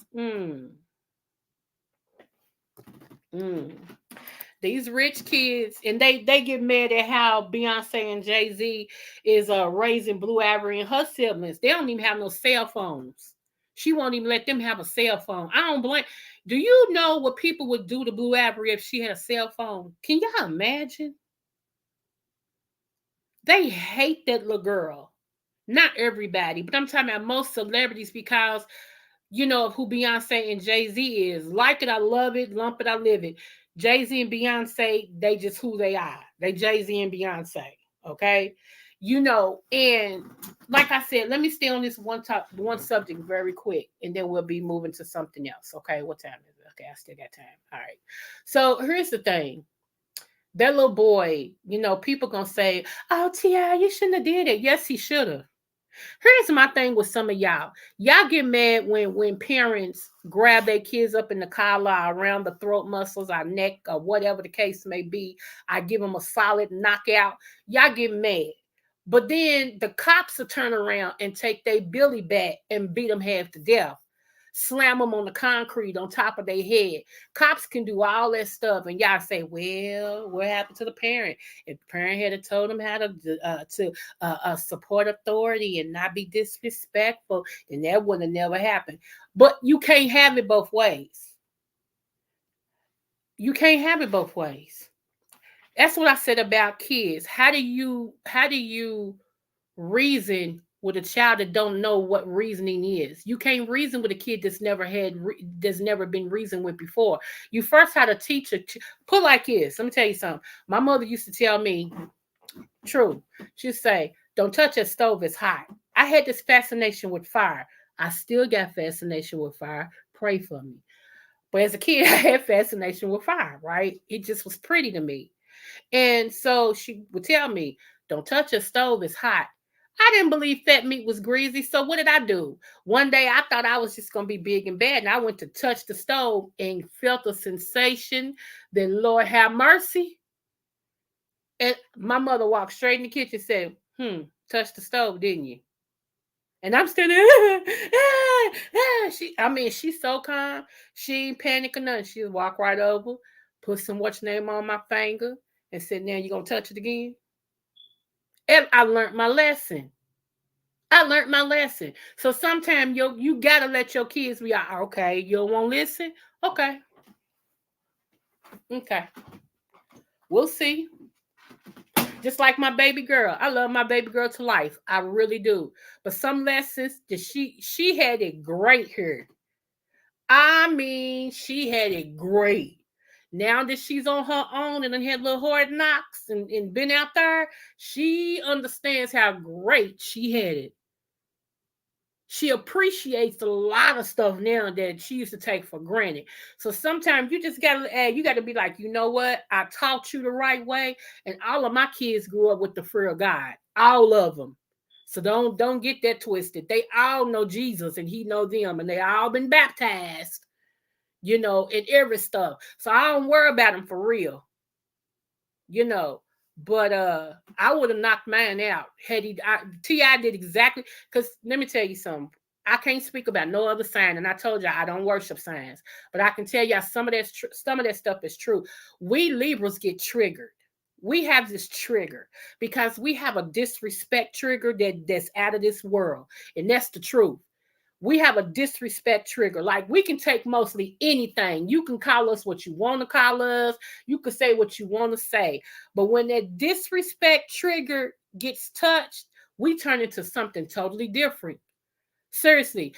These rich kids, and they get mad at how Beyonce and Jay-Z is raising Blue Ivory and her siblings. They don't even have no cell phones. She won't even let them have a cell phone. I don't blame. Do you know what people would do to Blue Ivory if she had a cell phone? Can y'all imagine? They hate that little girl. Not everybody, but I'm talking about most celebrities because, of who Beyonce and Jay-Z is. Like it, I love it. Lump it, I live it. Jay-Z and Beyonce, they just who they are. They Jay-Z and Beyonce. Okay. You know, and like I said, let me stay on this one subject very quick, and then we'll be moving to something else. Okay, what time is it? Okay, I still got time. All right. So here's the thing. That little boy, you know, people gonna say, "Oh, Ti, you shouldn't have did it." Yes, he should have. Here's my thing with some of y'all. Y'all get mad when parents grab their kids up in the collar, around the throat muscles, our neck, or whatever the case may be. I give them a solid knockout. Y'all get mad. But then the cops will turn around and take their billy bat and beat them half to death. Slam them on the concrete on top of their head. Cops can do all that stuff, and y'all say, "Well, what happened to the parent? If the parent had told them how to support authority and not be disrespectful, then that would have never happened." But you can't have it both ways. You can't have it both ways. That's what I said about kids. How do you reason with a child that don't know what reasoning is? You can't reason with a kid that's never been reasoned with before. You first had to teach put like this. Let me tell you something. My mother used to tell me, true. She'd say, "Don't touch that stove, it's hot." I had this fascination with fire. I still got fascination with fire. Pray for me. But as a kid, I had fascination with fire, right? It just was pretty to me. And so she would tell me, "Don't touch your stove, it's hot." I didn't believe fat meat was greasy. So what did I do? One day I thought I was just going to be big and bad. And I went to touch the stove and felt a sensation. Then Lord have mercy. And my mother walked straight in the kitchen and said, touched the stove, didn't you? And I'm still there. She's so calm. She ain't panic or nothing. She'll walk right over, put some what's name on my finger, and said, "Now you gonna touch it again?" And I learned my lesson. I learned my lesson. So sometimes you gotta let your kids be like, "Okay, you don't want to listen? Okay, okay, we'll see." Just like my baby girl, I love my baby girl to life. I really do. But some lessons that she had it great here. I mean, she had it great. Now that she's on her own and had little hard knocks and been out there, she understands how great she had it. She appreciates a lot of stuff now that she used to take for granted. So sometimes you gotta be like, you know what? I taught you the right way, and all of my kids grew up with the fear of God, all of them. So don't get that twisted. They all know Jesus, and He know them, and they all been baptized, in every stuff. So I don't worry about them for real, you know. But I would have knocked mine out had Ti did exactly. Because let me tell you something. I can't speak about no other sign, and I told you I don't worship signs, but I can tell you some of that stuff is true. We Libras get triggered. We have this trigger because we have a disrespect trigger that's out of this world, and that's the truth. We have a disrespect trigger. Like, we can take mostly anything. You can call us what you want to call us. You can say what you want to say. But when that disrespect trigger gets touched, we turn into something totally different. Seriously,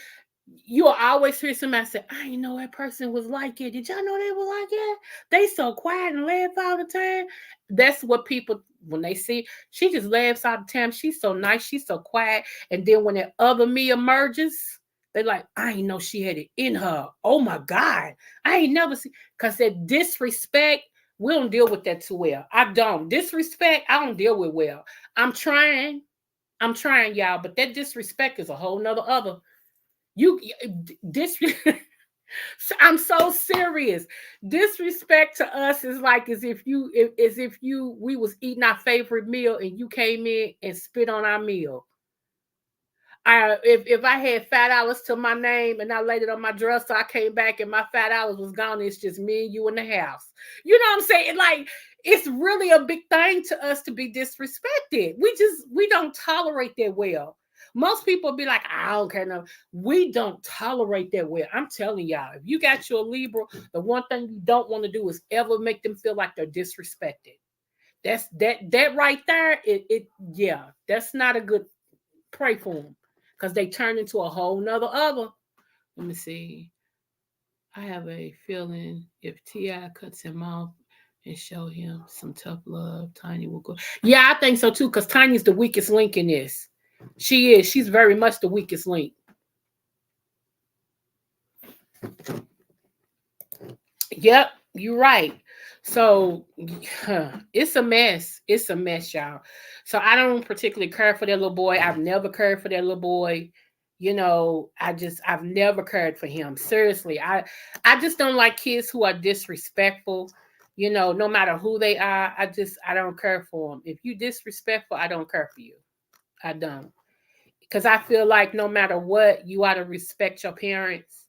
you'll always hear somebody say, "I didn't know that person was like it. Did y'all know they were like that? They so quiet and laugh all the time." That's what people, when they see, she just laughs all the time. She's so nice. She's so quiet. And then when that other me emerges, they like, "I didn't know she had it in her. Oh my God. I ain't never seen." Because that disrespect, we don't deal with that too well. I don't. Disrespect, I don't deal with well. I'm trying. I'm trying, y'all. But that disrespect is a whole nother other. You this I'm so serious. Disrespect to us is like as if we was eating our favorite meal and you came in and spit on our meal. If I had $5 to my name and I laid it on my dresser, I came back and my $5 was gone. It's just me and you in the house. You know what I'm saying? Like, it's really a big thing to us to be disrespected. We don't tolerate that well. Most people be like, "I don't care." No, we don't tolerate that well. I'm telling y'all, if you got your Libra, the one thing you don't want to do is ever make them feel like they're disrespected. That right there. Yeah, that's not a good. Pray for them because they turn into a whole nother other. Let me see. I have a feeling if T.I. cuts him off and show him some tough love, Tiny will go. Yeah, I think so too, because Tiny's the weakest link in this. She is. She's very much the weakest link. Yep, you're right. So it's a mess. It's a mess, y'all. So I don't particularly care for that little boy. I've never cared for that little boy. I've never cared for him. Seriously. I just don't like kids who are disrespectful. No matter who they are, I don't care for them. If you disrespectful, I don't care for you. I don't. Because I feel like no matter what, you ought to respect your parents,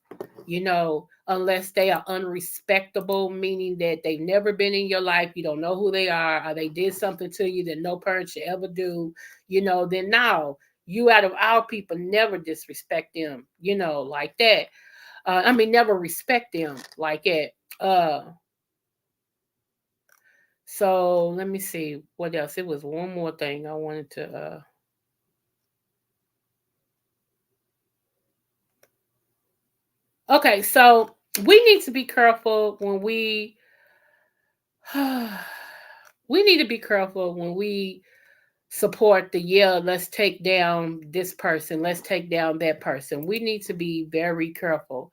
unless they are unrespectable, meaning that they've never been in your life, you don't know who they are, or they did something to you that no parent should ever do, then now you out of our people never disrespect them, like that. Never respect them like that. So let me see what else. It was one more thing I wanted to Okay, so we need to be careful when we need to be careful when we support let's take down this person, let's take down that person. We need to be very careful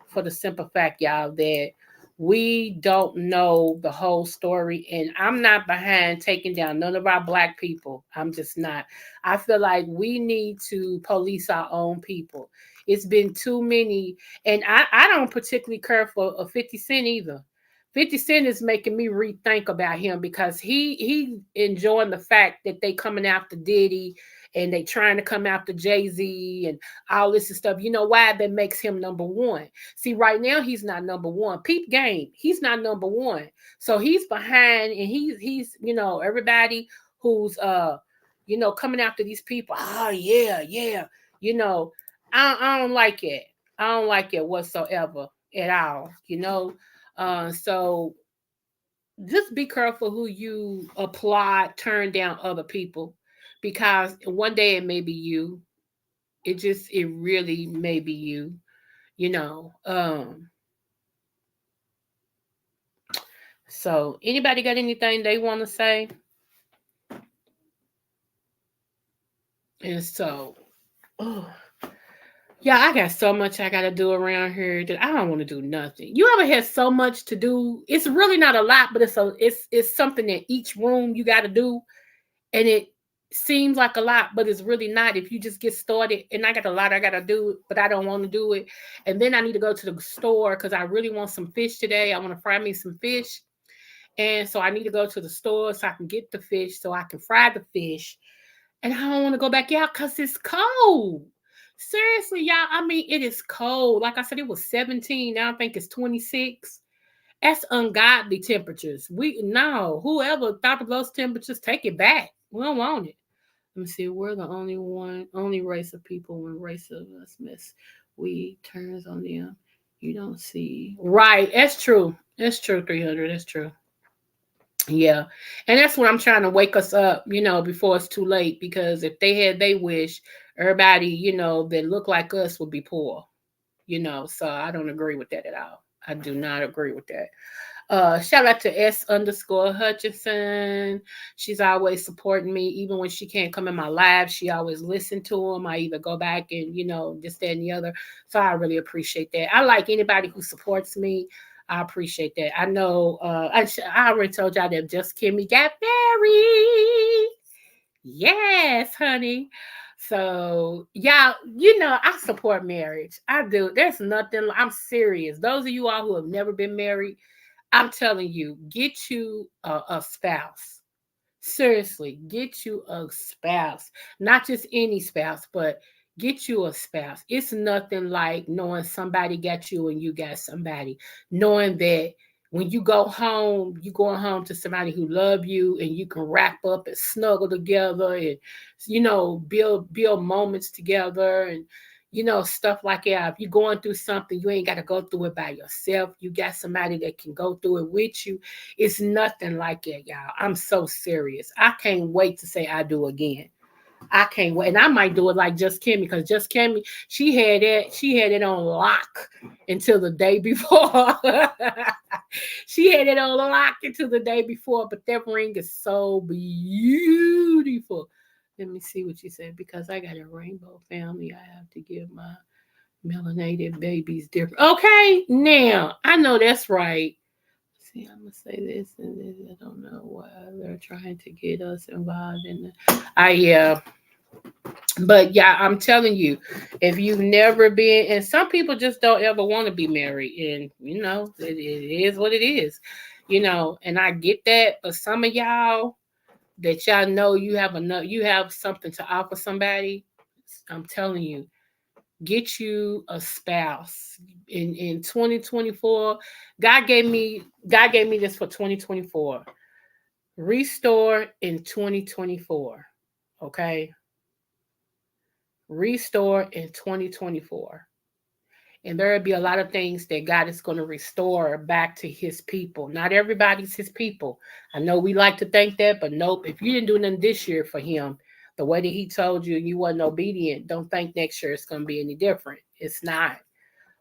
for the simple fact, y'all, that we don't know the whole story. And I'm not behind taking down none of our Black people. I'm just not. I feel like we need to police our own people. It's been too many. And I don't particularly care for a 50 Cent either. 50 Cent is making me rethink about him because he enjoying the fact that they coming after Diddy and they trying to come after Jay-Z and all this and stuff. You know why? That makes him number one. See, right now he's not number one. Peep game, he's not number one. So he's behind, and he's everybody who's coming after these people. Oh yeah, yeah. You know, I don't like it. I don't like it whatsoever at all. So just be careful who you apply, turn down other people, because one day it may be you. It really may be you. You know. So anybody got anything they want to say? And so, oh, yeah, I got so much I got to do around here that I don't want to do nothing. You ever had so much to do? It's really not a lot, but it's something that each room you got to do, and it seems like a lot, but it's really not if you just get started. And I got a lot I got to do, but I don't want to do it. And then I need to go to the store because I really want some fish today. I want to fry me some fish. And so I need to go to the store so I can get the fish so I can fry the fish. And I don't want to go back out because it's cold. Seriously, y'all. It is cold. Like I said, it was 17. Now I think it's 26. That's ungodly temperatures. Whoever thought of those temperatures, take it back. We don't want it. Let me see. We're the only race of people when race of us miss. We turns on them. You don't see. Right. That's true. That's true, 300. That's true. Yeah. And that's what I'm trying to wake us up, before it's too late. Because if they had they wish, everybody, that look like us would be poor. So I don't agree with that at all. I do not agree with that. Shout out to S_Hutchinson. She's always supporting me, even when she can't come in my live. She always listen to them. I either go back and this, that, and the other. So I really appreciate that. I like anybody who supports me. I appreciate that. I know. I already told y'all that Just Kimmy got married. Yes, honey. So, y'all, I support marriage. I do. There's nothing. I'm serious. Those of you all who have never been married, I'm telling you, get you a spouse. Seriously, get you a spouse. Not just any spouse, but get you a spouse. It's nothing like knowing somebody got you and you got somebody. Knowing that when you go home, you're going home to somebody who love you, and you can wrap up and snuggle together and, build moments together and, stuff like that. If you're going through something, you ain't got to go through it by yourself. You got somebody that can go through it with you. It's nothing like that, y'all. I'm so serious. I can't wait to say I do again. I can't wait. And I might do it like Just Kimmy, because Just Kimmy, she had it on lock until the day before. She had it on lock until the day before, but that ring is so beautiful. Let me see what you said. Because I got a rainbow family, I have to give my melanated babies different. Okay, now I know that's right. See, I'm gonna say this and this. I don't know why they're trying to get us involved in the. Yeah, but yeah, I'm telling you, if you've never been, and some people just don't ever want to be married, and it is what it is, and I get that, but some of y'all that y'all know you have something to offer somebody. I'm telling you, get you a spouse in 2024. God gave me this for 2024. Restore in 2024. Okay, restore in 2024. And there will be a lot of things that God is going to restore back to his people. Not everybody's his people. I know we like to think that, but nope. If you didn't do nothing this year for him, the way that he told you and you wasn't obedient, don't think next year it's going to be any different. It's not.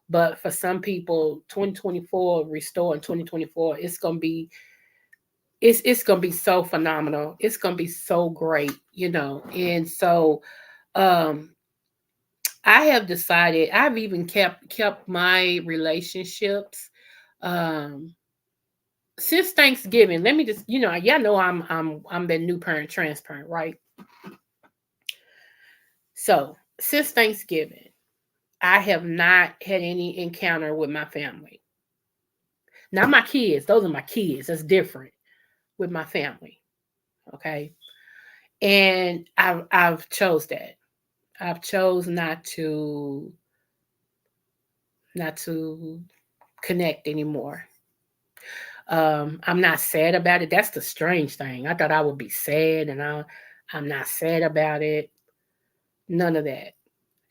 But for some people, 2024, restore in 2024, it's gonna be so phenomenal. It's gonna be so great, And so um I have decided, I've even kept my relationships um since Thanksgiving. Let me just, y'all know I'm the new parent transparent, right? So since Thanksgiving, I have not had any encounter with my family. Not my kids, those are my kids. That's different with my family. Okay. And I've chose that. I've chose not to connect anymore. I'm not sad about it. That's the strange thing. I thought I would be sad, and I'm not sad about it. None of that.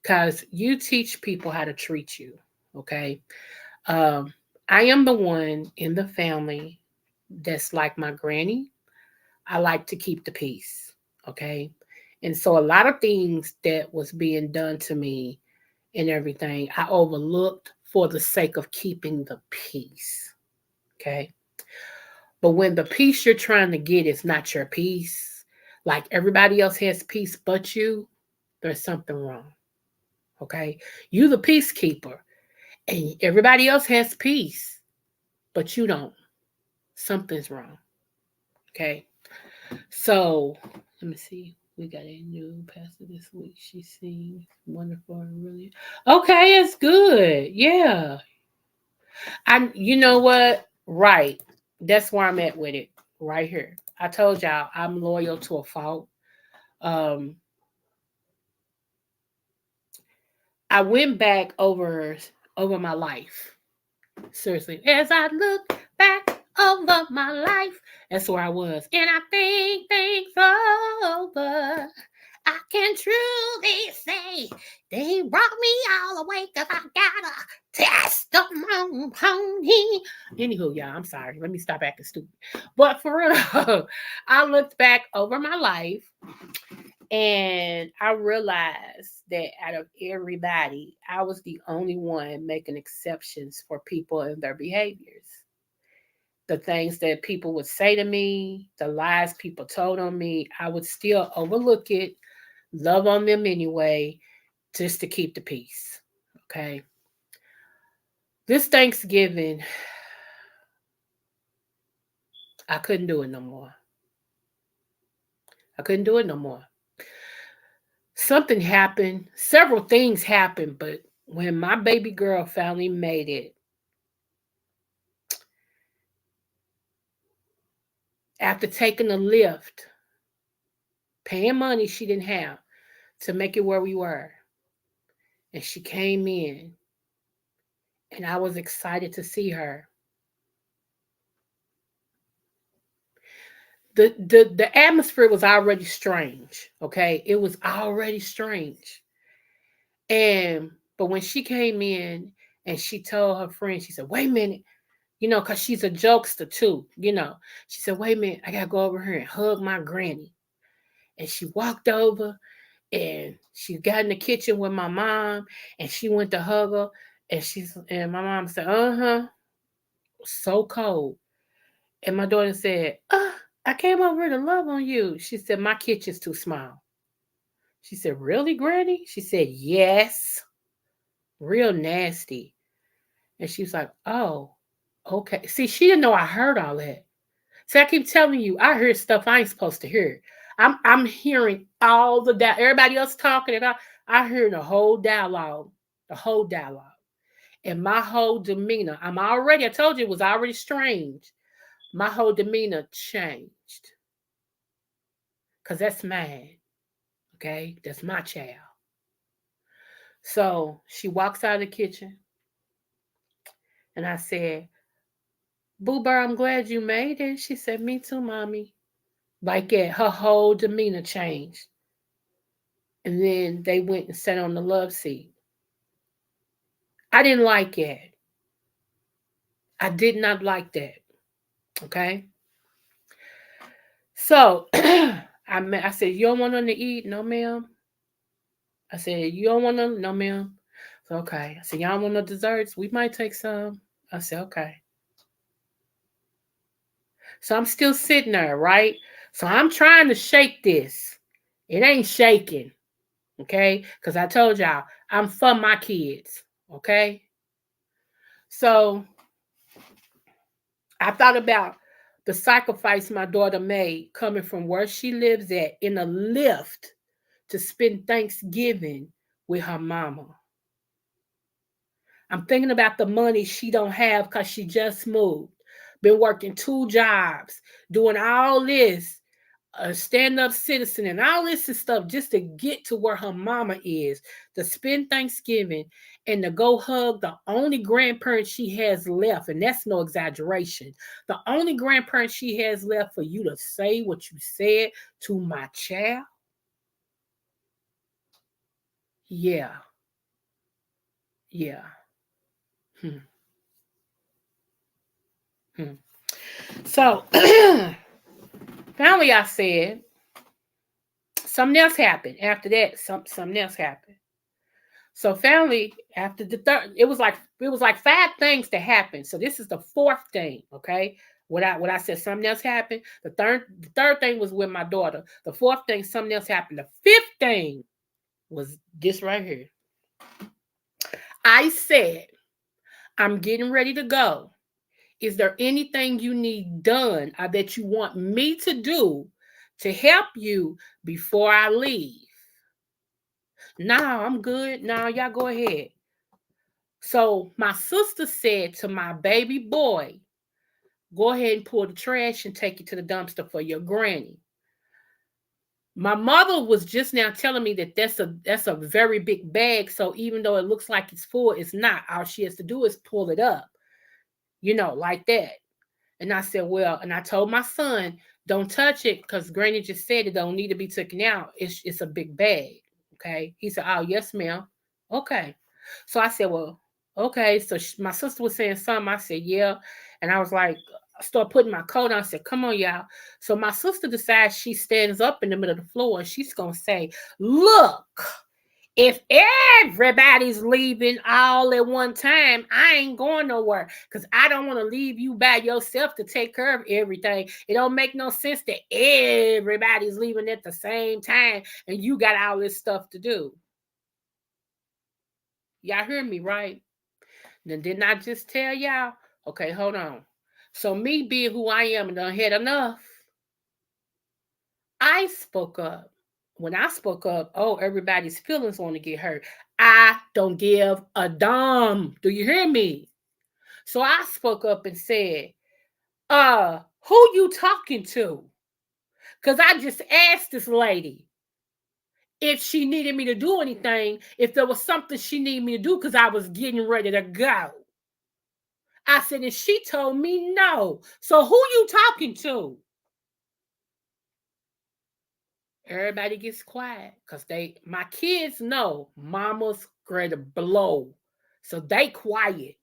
Because you teach people how to treat you. Okay. Um, I am the one in the family that's like my granny. I like to keep the peace. Okay. And so a lot of things that was being done to me and everything, I overlooked for the sake of keeping the peace. Okay. But when the peace you're trying to get is not your peace, like everybody else has peace but you, there's something wrong. Okay. You the peacekeeper and everybody else has peace, but you don't. Something's wrong. Okay. So let me see. We got a new pastor this week. She sings wonderful and really okay. It's good. Yeah, you know what? Right. That's where I'm at with it. Right here. I told y'all I'm loyal to a fault. Um, I went back over my life. Seriously, as I look back over my life, that's where I was, and I think things over. I can truly say they brought me all the way because I got a testimony. Anywho, y'all, I'm sorry. Let me stop acting stupid. But for real, I looked back over my life and I realized that out of everybody, I was the only one making exceptions for people and their behaviors. The things that people would say to me, the lies people told on me, I would still overlook it, love on them anyway, just to keep the peace. Okay. This Thanksgiving, I couldn't do it no more. I couldn't do it no more. Something happened, several things happened, but when my baby girl finally made it, after taking a lift, paying money she didn't have to make it where we were, and she came in, and I was excited to see her. The atmosphere was already strange, okay? It was already strange. And but when she came in and she told her friend, she said, "Wait a minute," because she's a jokester too. She said, "Wait a minute, I gotta go over here and hug my granny." And she walked over And she got in the kitchen with my mom, and she went to hug her, and my mom said, so cold. And my daughter said, I came over here to love on you. She said, my kitchen's too small. She said, really, Granny? She said, yes. Real nasty. And she was like, oh, okay. See, she didn't know I heard all that. See, I keep telling you, I hear stuff I ain't supposed to hear. I'm hearing all everybody else talking, and I hear the whole dialogue, and my whole demeanor. I told you it was already strange. My whole demeanor changed, cause that's mine. Okay, that's my child. So she walks out of the kitchen, and I said, Boo Bird, I'm glad you made it. She said, me too, mommy. Like that, her whole demeanor changed. And then they went and sat on the love seat. I didn't like it. I did not like that. Okay. So I said, you don't want nothing to eat? No, ma'am. I said, you don't want nothing? No, ma'am. So, okay. I said, y'all want no desserts? We might take some. I said, okay. So I'm still sitting there, right? So I'm trying to shake this. It ain't shaking. Okay. Because I told y'all, I'm for my kids. Okay. So I thought about the sacrifice my daughter made coming from where she lives at in a lift to spend Thanksgiving with her mama. I'm thinking about the money she don't have because she just moved, been working 2 jobs, doing all this, a stand-up citizen and all this and stuff just to get to where her mama is, to spend Thanksgiving and to go hug the only grandparent she has left. And that's no exaggeration. The only grandparent she has left for you to say what you said to my child. Yeah. Yeah. Hmm. Hmm. So finally I said, something else happened. After that, something else happened. So finally, after the third, it was like 5 things to happen. So this is the 4th thing. Okay. What I said something else happened. The third thing was with my daughter. The 4th thing, something else happened. The 5th thing was this right here. I said, I'm getting ready to go. Is there anything you need done or that you want me to do to help you before I leave? No, I'm good. No, y'all go ahead. So my sister said to my baby boy, go ahead and pull the trash and take it to the dumpster for your granny. My mother was just now telling me that that's a very big bag. So even though it looks like it's full, it's not. All she has to do is pull it up, like that. And I said, well, and I told my son, don't touch it because Granny just said it don't need to be taken out. It's a big bag. Okay. He said, oh, yes, ma'am. Okay. So I said, well, okay. So my sister was saying something. I said, yeah. And I was like, I started putting my coat on. I said, come on, y'all. So my sister decides she stands up in the middle of the floor and she's going to say, look, if everybody's leaving all at one time, I ain't going nowhere because I don't want to leave you by yourself to take care of everything. It don't make no sense that everybody's leaving at the same time and you got all this stuff to do. Y'all hear me, right? Then didn't I just tell y'all? Okay, hold on. So me being who I am and done had enough, I spoke up. When I spoke up, everybody's feelings want to get hurt. I don't give a damn. Do you hear me? So I spoke up and said, who you talking to? Because I just asked this lady if she needed me to do anything, if there was something she needed me to do, because I was getting ready to go. I said, and she told me no. So who you talking to? Everybody gets quiet because my kids know mama's ready to blow. So they quiet.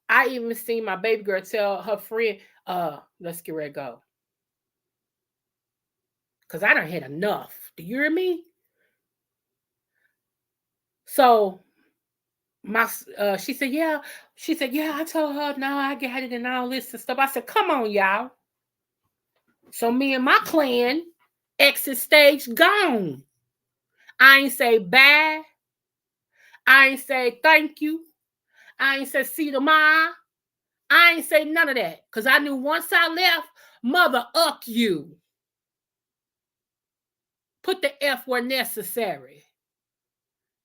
I even seen my baby girl tell her friend, let's get ready to go. Because I done had enough. Do you hear me? So she said, yeah. She said, yeah, I told her, no, I got it and all this and stuff. I said, come on, y'all. So me and my clan, exit stage gone. I ain't say bye. I ain't say thank you. I ain't say see you tomorrow. I ain't say none of that. Because I knew once I left, mother you. Put the F where necessary.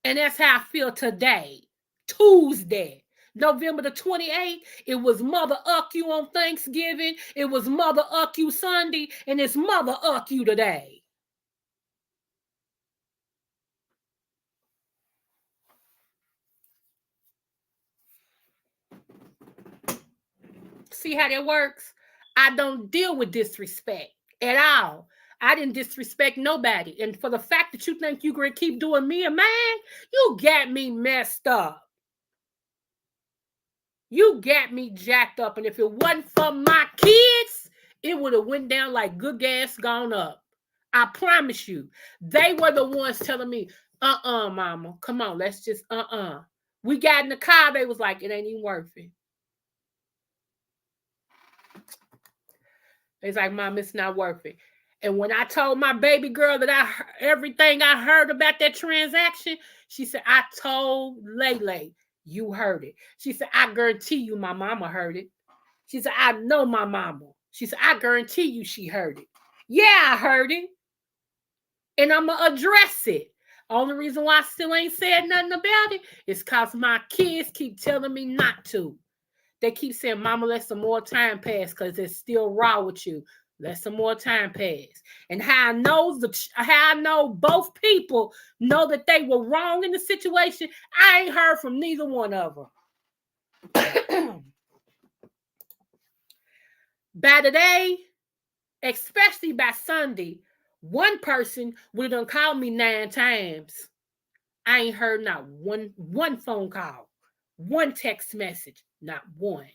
And that's how I feel today. Tuesday, November the 28th. It was Mother you on Thanksgiving. It was Mother you Sunday. And it's Mother you today. See how that works? I don't deal with disrespect at all. I didn't disrespect nobody. And for the fact that you think you're going to keep doing me a man, you got me messed up. You got me jacked up. And if it wasn't for my kids, it would have went down like good gas gone up. I promise you. They were the ones telling me, mama, come on, let's just, We got in the car. They was like, it ain't even worth it. It's like, Mom, it's not worth it. And when I told my baby girl that everything I heard about that transaction, she said, I told Lele, you heard it. She said, I guarantee you my mama heard it. She said, I know my mama. She said, I guarantee you she heard it. Yeah, I heard it. And I'm going to address it. Only reason why I still ain't said nothing about it is because my kids keep telling me not to. They keep saying, Mama, let some more time pass because it's still raw with you. Let some more time pass. And how I know both people know that they were wrong in the situation, I ain't heard from neither one of them. By today, especially by Sunday, one person would have called me 9 times. I ain't heard not one phone call, one text message, not one.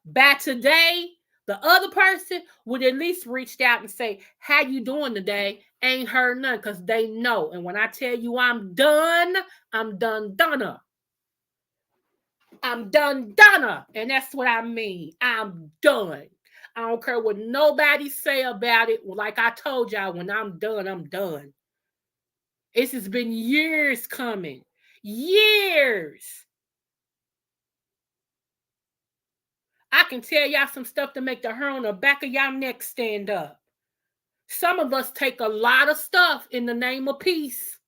By today, the other person would at least reach out and say, how you doing today? Ain't heard none because they know. And when I tell you I'm done, I'm done. I'm done. And that's what I mean. I'm done. I don't care what nobody say about it. Like I told y'all, when I'm done, I'm done. This has been years coming. Years. I can tell y'all some stuff to make the hair on the back of y'all neck stand up. Some of us take a lot of stuff in the name of peace.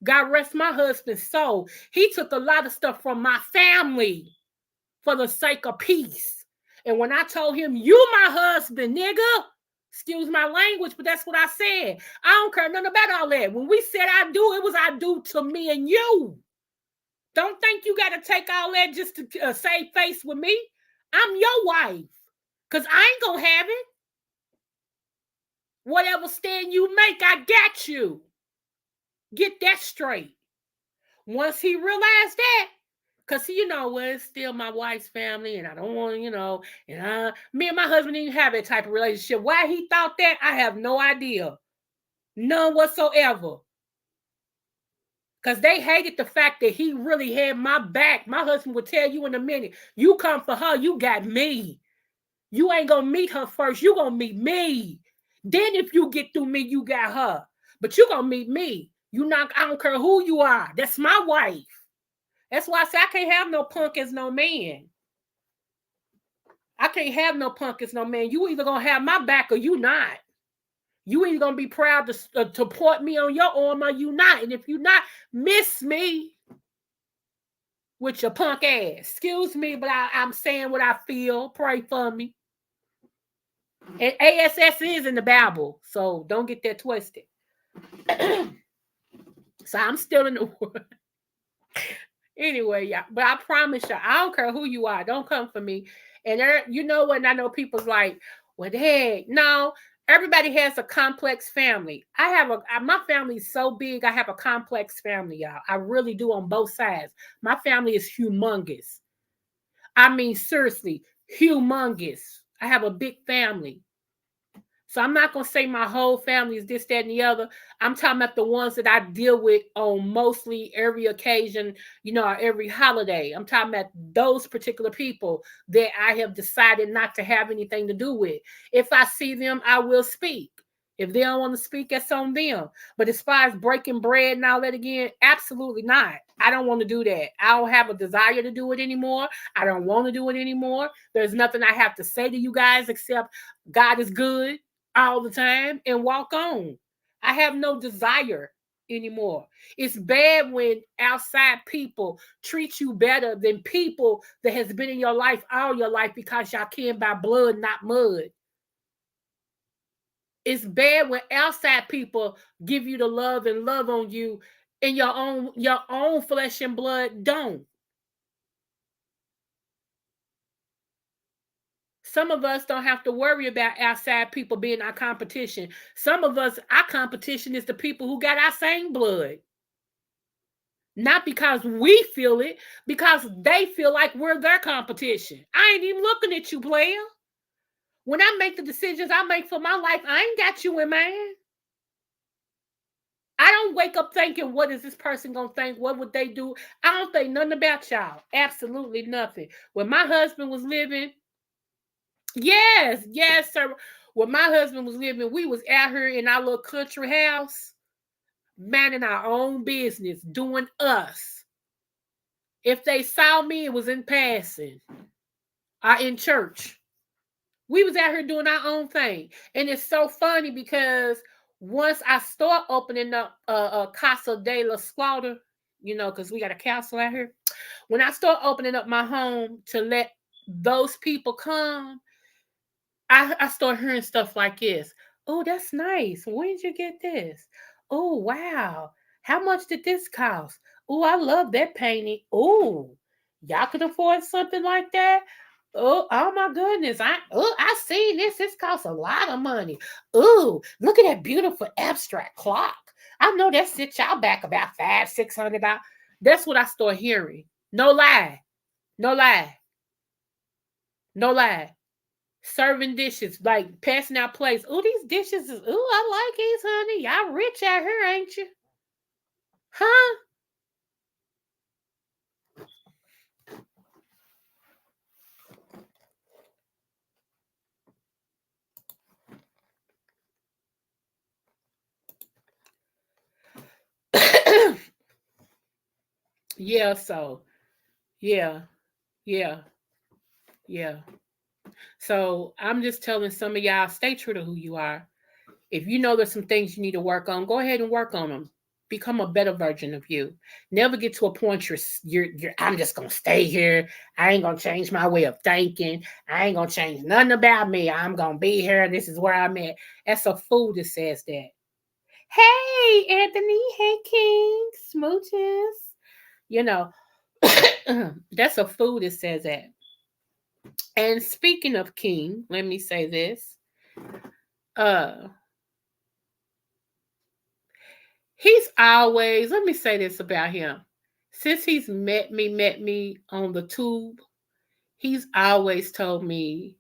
God rest my husband's soul. He took a lot of stuff from my family for the sake of peace. And when I told him, you my husband, nigga, excuse my language, but that's what I said. I don't care nothing about all that. When we said I do, it was I do to me and you. Don't think you got to take all that just to save face with me. I'm your wife. Because I ain't going to have it. Whatever stand you make, I got you. Get that straight. Once he realized that, because, well, it's still my wife's family, and I don't want to, and me and my husband didn't have that type of relationship. Why he thought that, I have no idea. None whatsoever. Because they hated the fact that he really had my back. My husband would tell you in a minute, you come for her, you got me. You ain't going to meet her first. You going to meet me. Then if you get through me, you got her. But you going to meet me. I don't care who you are. That's my wife. That's why I say I can't have no punk as no man. I can't have no punk as no man. You either going to have my back or you not. You either going to be proud to put me on your arm or you not. And if you not, miss me with your punk ass. Excuse me, but I'm saying what I feel. Pray for me. And ASS is in the Bible, so don't get that twisted. So I'm still in the world. Anyway, y'all, but I promise you, I don't care who you are. Don't come for me. And you know what? And I know people's like, well, hey, no, everybody has a complex family. My family is so big. I have a complex family, y'all. I really do on both sides. My family is humongous. I mean, seriously, humongous. I have a big family. So I'm not going to say my whole family is this, that, and the other. I'm talking about the ones that I deal with on mostly every occasion, every holiday. I'm talking about those particular people that I have decided not to have anything to do with. If I see them, I will speak. If they don't want to speak, that's on them. But as far as breaking bread and all that again, absolutely not. I don't want to do that. I don't have a desire to do it anymore. I don't want to do it anymore. There's nothing I have to say to you guys except God is good all the time and walk on. I have no desire anymore. It's bad when outside people treat you better than people that has been in your life all your life because y'all came by blood, not mud. It's bad when outside people give you the love and love on you and your own flesh and blood don't. Some of us don't have to worry about outside people being our competition. Some of us, our competition is the people who got our same blood. Not because we feel it, because they feel like we're their competition. I ain't even looking at you, player. When I make the decisions I make for my life, I ain't got you in mind. I don't wake up thinking, what is this person going to think? What would they do? I don't think nothing about y'all. Absolutely nothing. When my husband was living, yes, sir. When my husband was living, we was out here in our little country house, minding our own business, doing us. If they saw me, it was in passing or in church. We was out here doing our own thing. And it's so funny because once I start opening up a Casa de la Slaughter, because we got a castle out here. When I start opening up my home to let those people come, I start hearing stuff like this. Oh, that's nice. When did you get this? Oh, wow. How much did this cost? Oh, I love that painting. Oh, y'all can afford something like that? Oh my goodness. I seen this. This costs a lot of money. Oh, look at that beautiful abstract clock. I know that sits y'all back about $500-$600. That's what I start hearing. No lie. No lie. No lie. Serving dishes, like passing out plates. Oh, these dishes is, I like these, honey. Y'all rich out here, ain't you? Huh? Yeah, so yeah, yeah, yeah. So I'm just telling some of y'all, stay true to who you are. If you know there's some things you need to work on, go ahead and work on them. Become a better version of you. Never get to a point you're I'm just gonna stay here. I ain't gonna change my way of thinking. I ain't gonna change nothing about me. I'm gonna be here. This is where I'm at. That's a fool that says that. Hey, Anthony. Hey, King. Smooches. You know, that's a fool that says that. And speaking of King, let me say this. Uh, he's always, let me say this about him. Since he's met me on the tube, he's always told me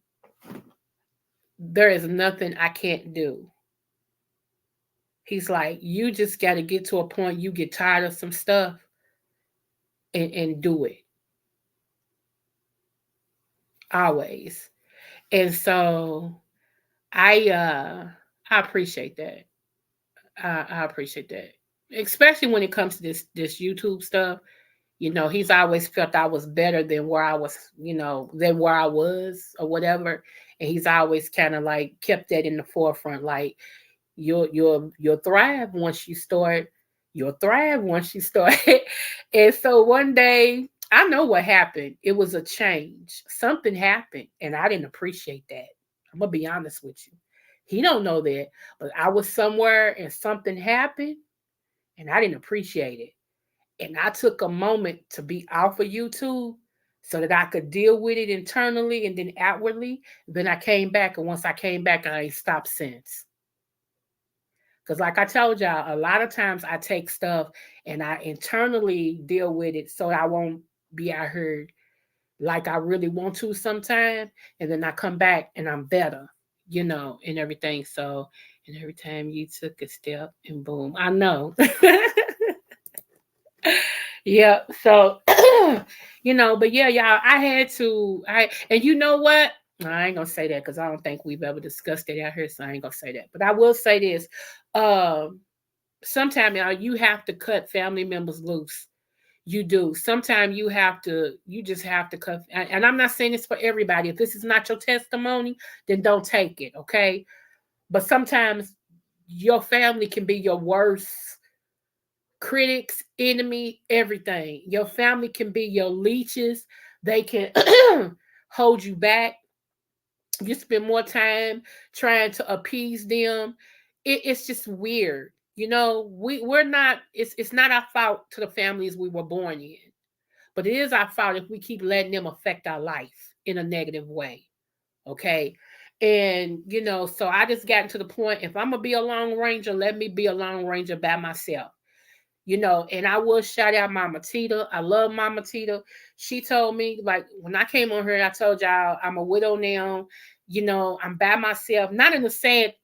there is nothing I can't do. He's like, you just got to get to a point you get tired of some stuff and do it. Always. And so I appreciate that. I appreciate that. Especially when it comes to this YouTube stuff. He's always felt I was better than where I was, than where I was or whatever. And he's always kind of like kept that in the forefront. Like you'll thrive once you start. You'll thrive once you start. And so one day, I know what happened. It was a change. Something happened, and I didn't appreciate that. I'm gonna be honest with you. He don't know that, but I was somewhere and something happened, and I didn't appreciate it. And I took a moment to be off of YouTube so that I could deal with it internally and then outwardly. Then I came back, and once I came back, I ain't stopped since. Because, like I told y'all, a lot of times I take stuff and I internally deal with it so I won't be out here like I really want to sometime. And then I come back and I'm better. and everything. So, and every time you took a step and boom, I know. Yeah. So, but yeah, y'all, I had to, and you know what? No, I ain't gonna say that because I don't think we've ever discussed it out here. So I ain't gonna say that. But I will say this. Um, Sometimes y'all, you have to cut family members loose. You do. Sometimes you just have to cut. And I'm not saying this for everybody. If this is not your testimony, then don't take it. Okay. But sometimes your family can be your worst critics, enemy, everything. Your family can be your leeches. They can hold you back. You spend more time trying to appease them. It's just weird. We're not. It's not our fault to the families we were born in, but it is our fault if we keep letting them affect our life in a negative way. Okay. And so I just gotten to the point. If I'm gonna be a lone ranger, let me be a lone ranger by myself. And I will shout out Mama Tita. I love Mama Tita. She told me, like, when I came on here, I told y'all I'm a widow now. I'm by myself, not in the sad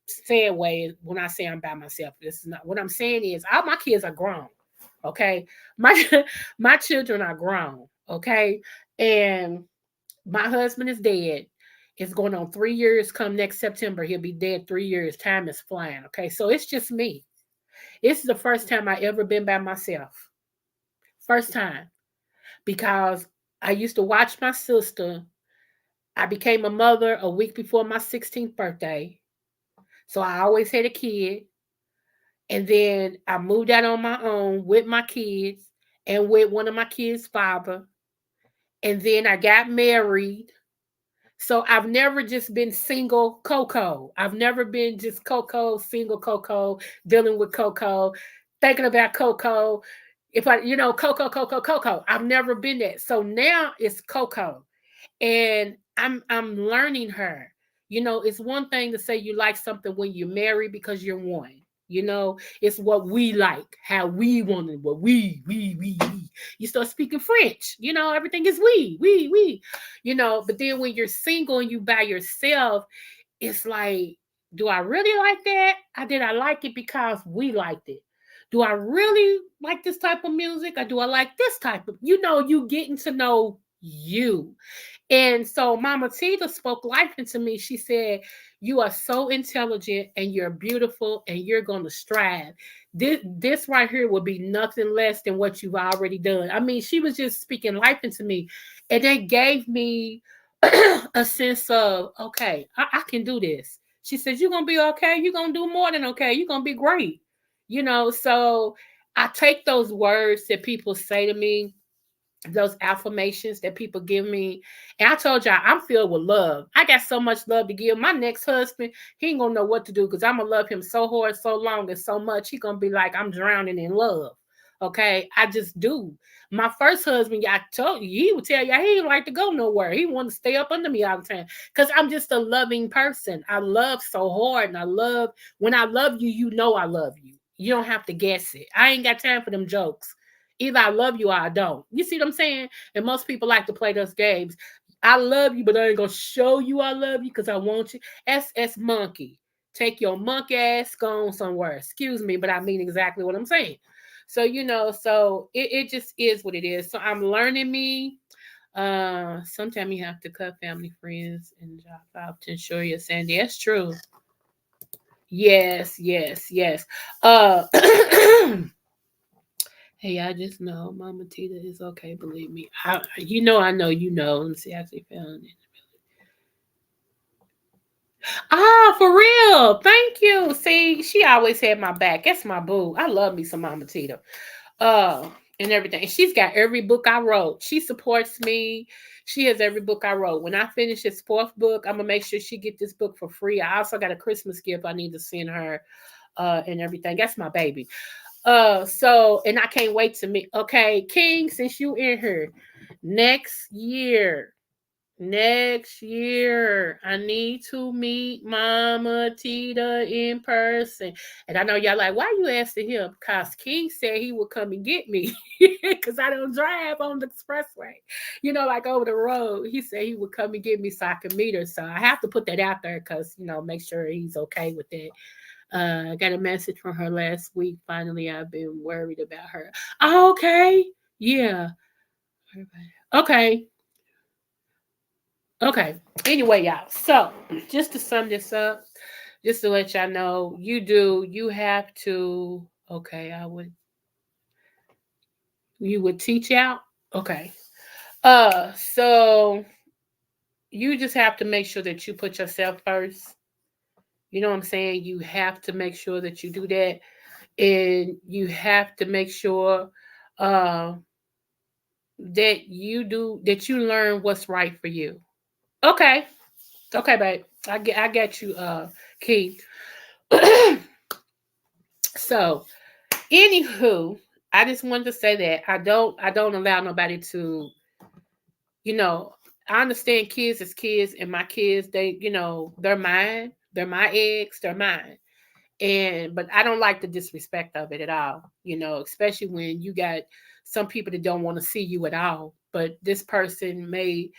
way when I say I'm by myself. This is not what I'm saying is all my kids are grown. Okay. My my children are grown. Okay. And my husband is dead. It's going on 3 years come next September. He'll be dead 3 years. Time is flying. Okay. So it's just me. This is the first time I ever been by myself. First time. Because I used to watch my sister. I became a mother a week before my 16th birthday. So I always had a kid. And then I moved out on my own with my kids and with one of my kids' father. And then I got married. So I've never just been single Coco. I've never been just Coco, single Coco, dealing with Coco, thinking about Coco. If Coco. I've never been that. So now it's Coco. And I'm learning her. It's one thing to say you like something when you're married because you're one. It's what we like, how we want it, what we. You start speaking French, everything is we. But then when you're single and you by yourself, it's like, do I really like that? Did I like it because we liked it? Do I really like this type of music or do I like this type of, you getting to know you. And so Mama Tita spoke life into me. She said, you are so intelligent and you're beautiful and you're going to strive. This right here will be nothing less than what you've already done. I mean, she was just speaking life into me. And it gave me a sense of, okay, I can do this. She says, you're going to be okay. You're going to do more than okay. You're going to be great. So I take those words that people say to me, those affirmations that people give me. And I told y'all, I'm filled with love. I got so much love to give. My next husband, he ain't gonna know what to do because I'm gonna love him so hard, so long, and so much. He gonna be like, I'm drowning in love. Okay, I just do. My first husband, I told you, he would tell you he didn't like to go nowhere. He wanted to stay up under me all the time because I'm just a loving person. I love so hard, and I love when I love you. You know I love you. You don't have to guess it. I ain't got time for them jokes. Either I love you or I don't. You see what I'm saying? And most people like to play those games. I love you, but I ain't gonna show you I love you because I want you. S monkey. Take your monkey ass gone somewhere. Excuse me, but I mean exactly what I'm saying. So so it just is what it is. So I'm learning me. Sometimes you have to cut family, friends, and job out to ensure your sanity. That's true. Yes. Hey, I just know Mama Tita is okay. Believe me. I know you know. Let me see. I actually found it. Ah, for real. Thank you. See, she always had my back. That's my boo. I love me some Mama Tita. And everything. And she's got every book I wrote. She supports me. She has every book I wrote. When I finish this fourth book, I'm gonna make sure she get this book for free. I also got a Christmas gift I need to send her. And everything. That's my baby. So and I can't wait to meet. Okay, King, since you in here, next year, Next year, I need to meet Mama Tita in person. And I know y'all like, why you asking him? Because King said he would come and get me because I don't drive on the expressway, like over the road. He said he would come and get me so I can meet her. So I have to put that out there because, make sure he's okay with that. I got a message from her last week. Finally, I've been worried about her. Oh, okay. Yeah. Okay. Okay. Anyway, y'all. So just to sum this up, just to let y'all know, you have to, okay, you would teach out. Okay. So you just have to make sure that you put yourself first. You know what I'm saying? You have to make sure that you do that. And you have to make sure uh that you learn what's right for you. Okay. Okay, babe. I got you, Keith. So, anywho, I just wanted to say that I don't allow nobody to, you know, I understand kids as kids, and my kids, they're mine. They're my eggs, they're mine. But I don't like the disrespect of it at all, especially when you got some people that don't want to see you at all. But this person may,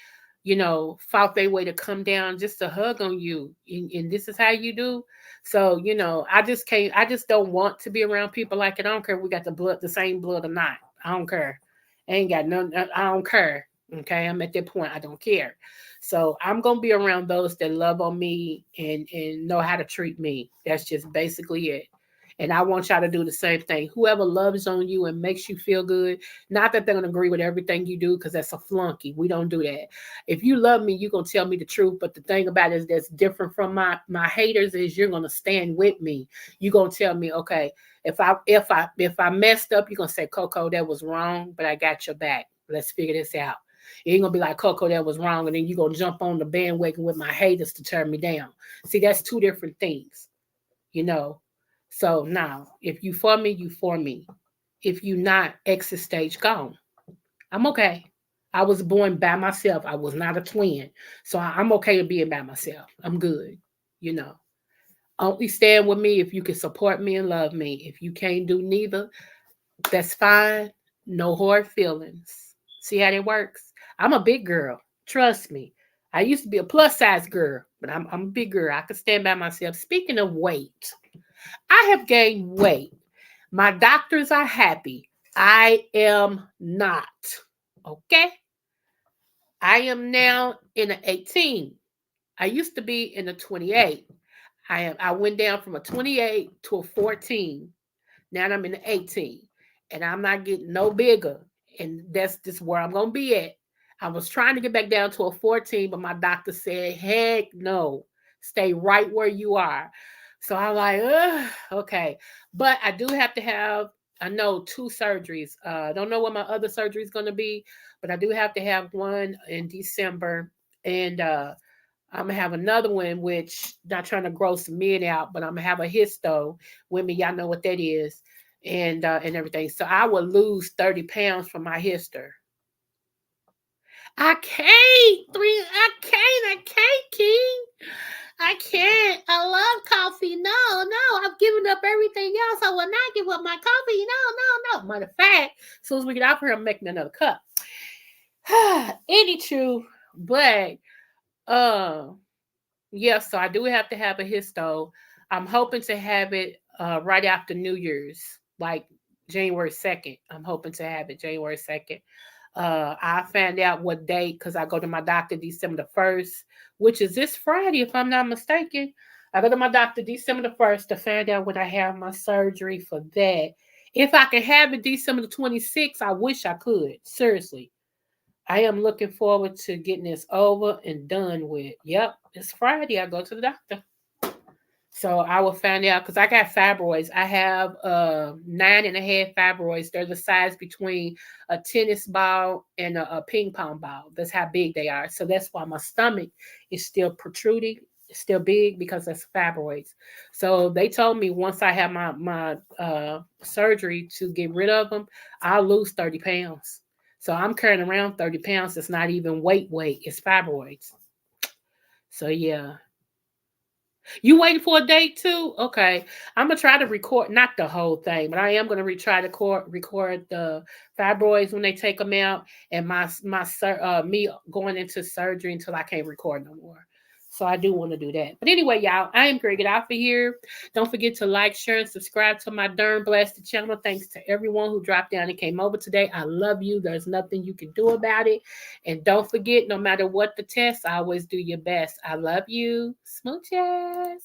fought their way to come down just to hug on you, and this is how you do. So, I just don't want to be around people like it. I don't care if we got the same blood or not. I don't care. I ain't got none. I don't care. Okay, I'm at that point. I don't care. So I'm gonna be around those that love on me and know how to treat me. That's just basically it. And I want y'all to do the same thing. Whoever loves on you and makes you feel good, not that they're gonna agree with everything you do, because that's a flunky. We don't do that. If you love me, you're gonna tell me the truth. But the thing about it is that's different from my haters is you're gonna stand with me. You're gonna tell me, okay, if I messed up, you're gonna say, Coco, that was wrong, but I got your back. Let's figure this out. You ain't gonna be like, Coco, that was wrong, and then you gonna jump on the bandwagon with my haters to turn me down. See, that's two different things, you know. So now, if you for me, you for me. If you not, exit stage gone. I'm okay. I was born by myself. I was not a twin, so I'm okay to being by myself. I'm good, you know. Only stand with me if you can support me and love me. If you can't do neither, that's fine. No hard feelings. See how that works? I'm a big girl. Trust me. I used to be a plus size girl, but I'm a big girl. I can stand by myself. Speaking of weight, I have gained weight. My doctors are happy. I am not. Okay? I am now in an 18. I used to be in a 28. I went down from a 28 to a 14. Now I'm in the 18, and I'm not getting no bigger. And that's just where I'm gonna be at. I was trying to get back down to a 14, but my doctor said, heck no, stay right where you are. So I'm like, ugh, okay. But I do have to have, I know, two surgeries. I don't know what my other surgery is gonna be, but I do have to have one in December. And I'm gonna have another one, which not trying to gross men out, but I'm gonna have a histo. Women, y'all know what that is, and everything. So I will lose 30 pounds from my histo. I can't. I can't, King. I can't. I love coffee. No. I've given up everything else. I will not give up my coffee. No. Matter of fact, as soon as we get off here, I'm making another cup. Any true, but uh yeah, so I do have to have a histo. I'm hoping to have it right after New Year's, like January 2nd. I'm hoping to have it January 2nd. I find out what date because I go to my doctor December the 1st, which is this Friday, if I'm not mistaken. I go to my doctor December the 1st to find out when I have my surgery for that. If I can have it December the 26th, I wish I could. Seriously. I am looking forward to getting this over and done with. Yep, it's Friday. I go to the doctor. So I will find out because I got fibroids. I have 9.5 fibroids. They're the size between a tennis ball and a ping pong ball. That's how big they are. So that's why my stomach is still protruding, it's still big because that's fibroids. So they told me once I have my surgery to get rid of them, I'll lose 30 pounds. So I'm carrying around 30 pounds. It's not even weight. It's fibroids. So yeah. You waiting for a date too? Okay. I'm gonna try to record not the whole thing, but I am gonna try to record the fibroids when they take them out, and me going into surgery until I can't record no more. So I do want to do that. But anyway, y'all, I am Greg out for here. Don't forget to like, share, and subscribe to my Darn Blasted channel. Thanks to everyone who dropped down and came over today. I love you. There's nothing you can do about it. And don't forget, no matter what the test, always do your best. I love you. Smooches.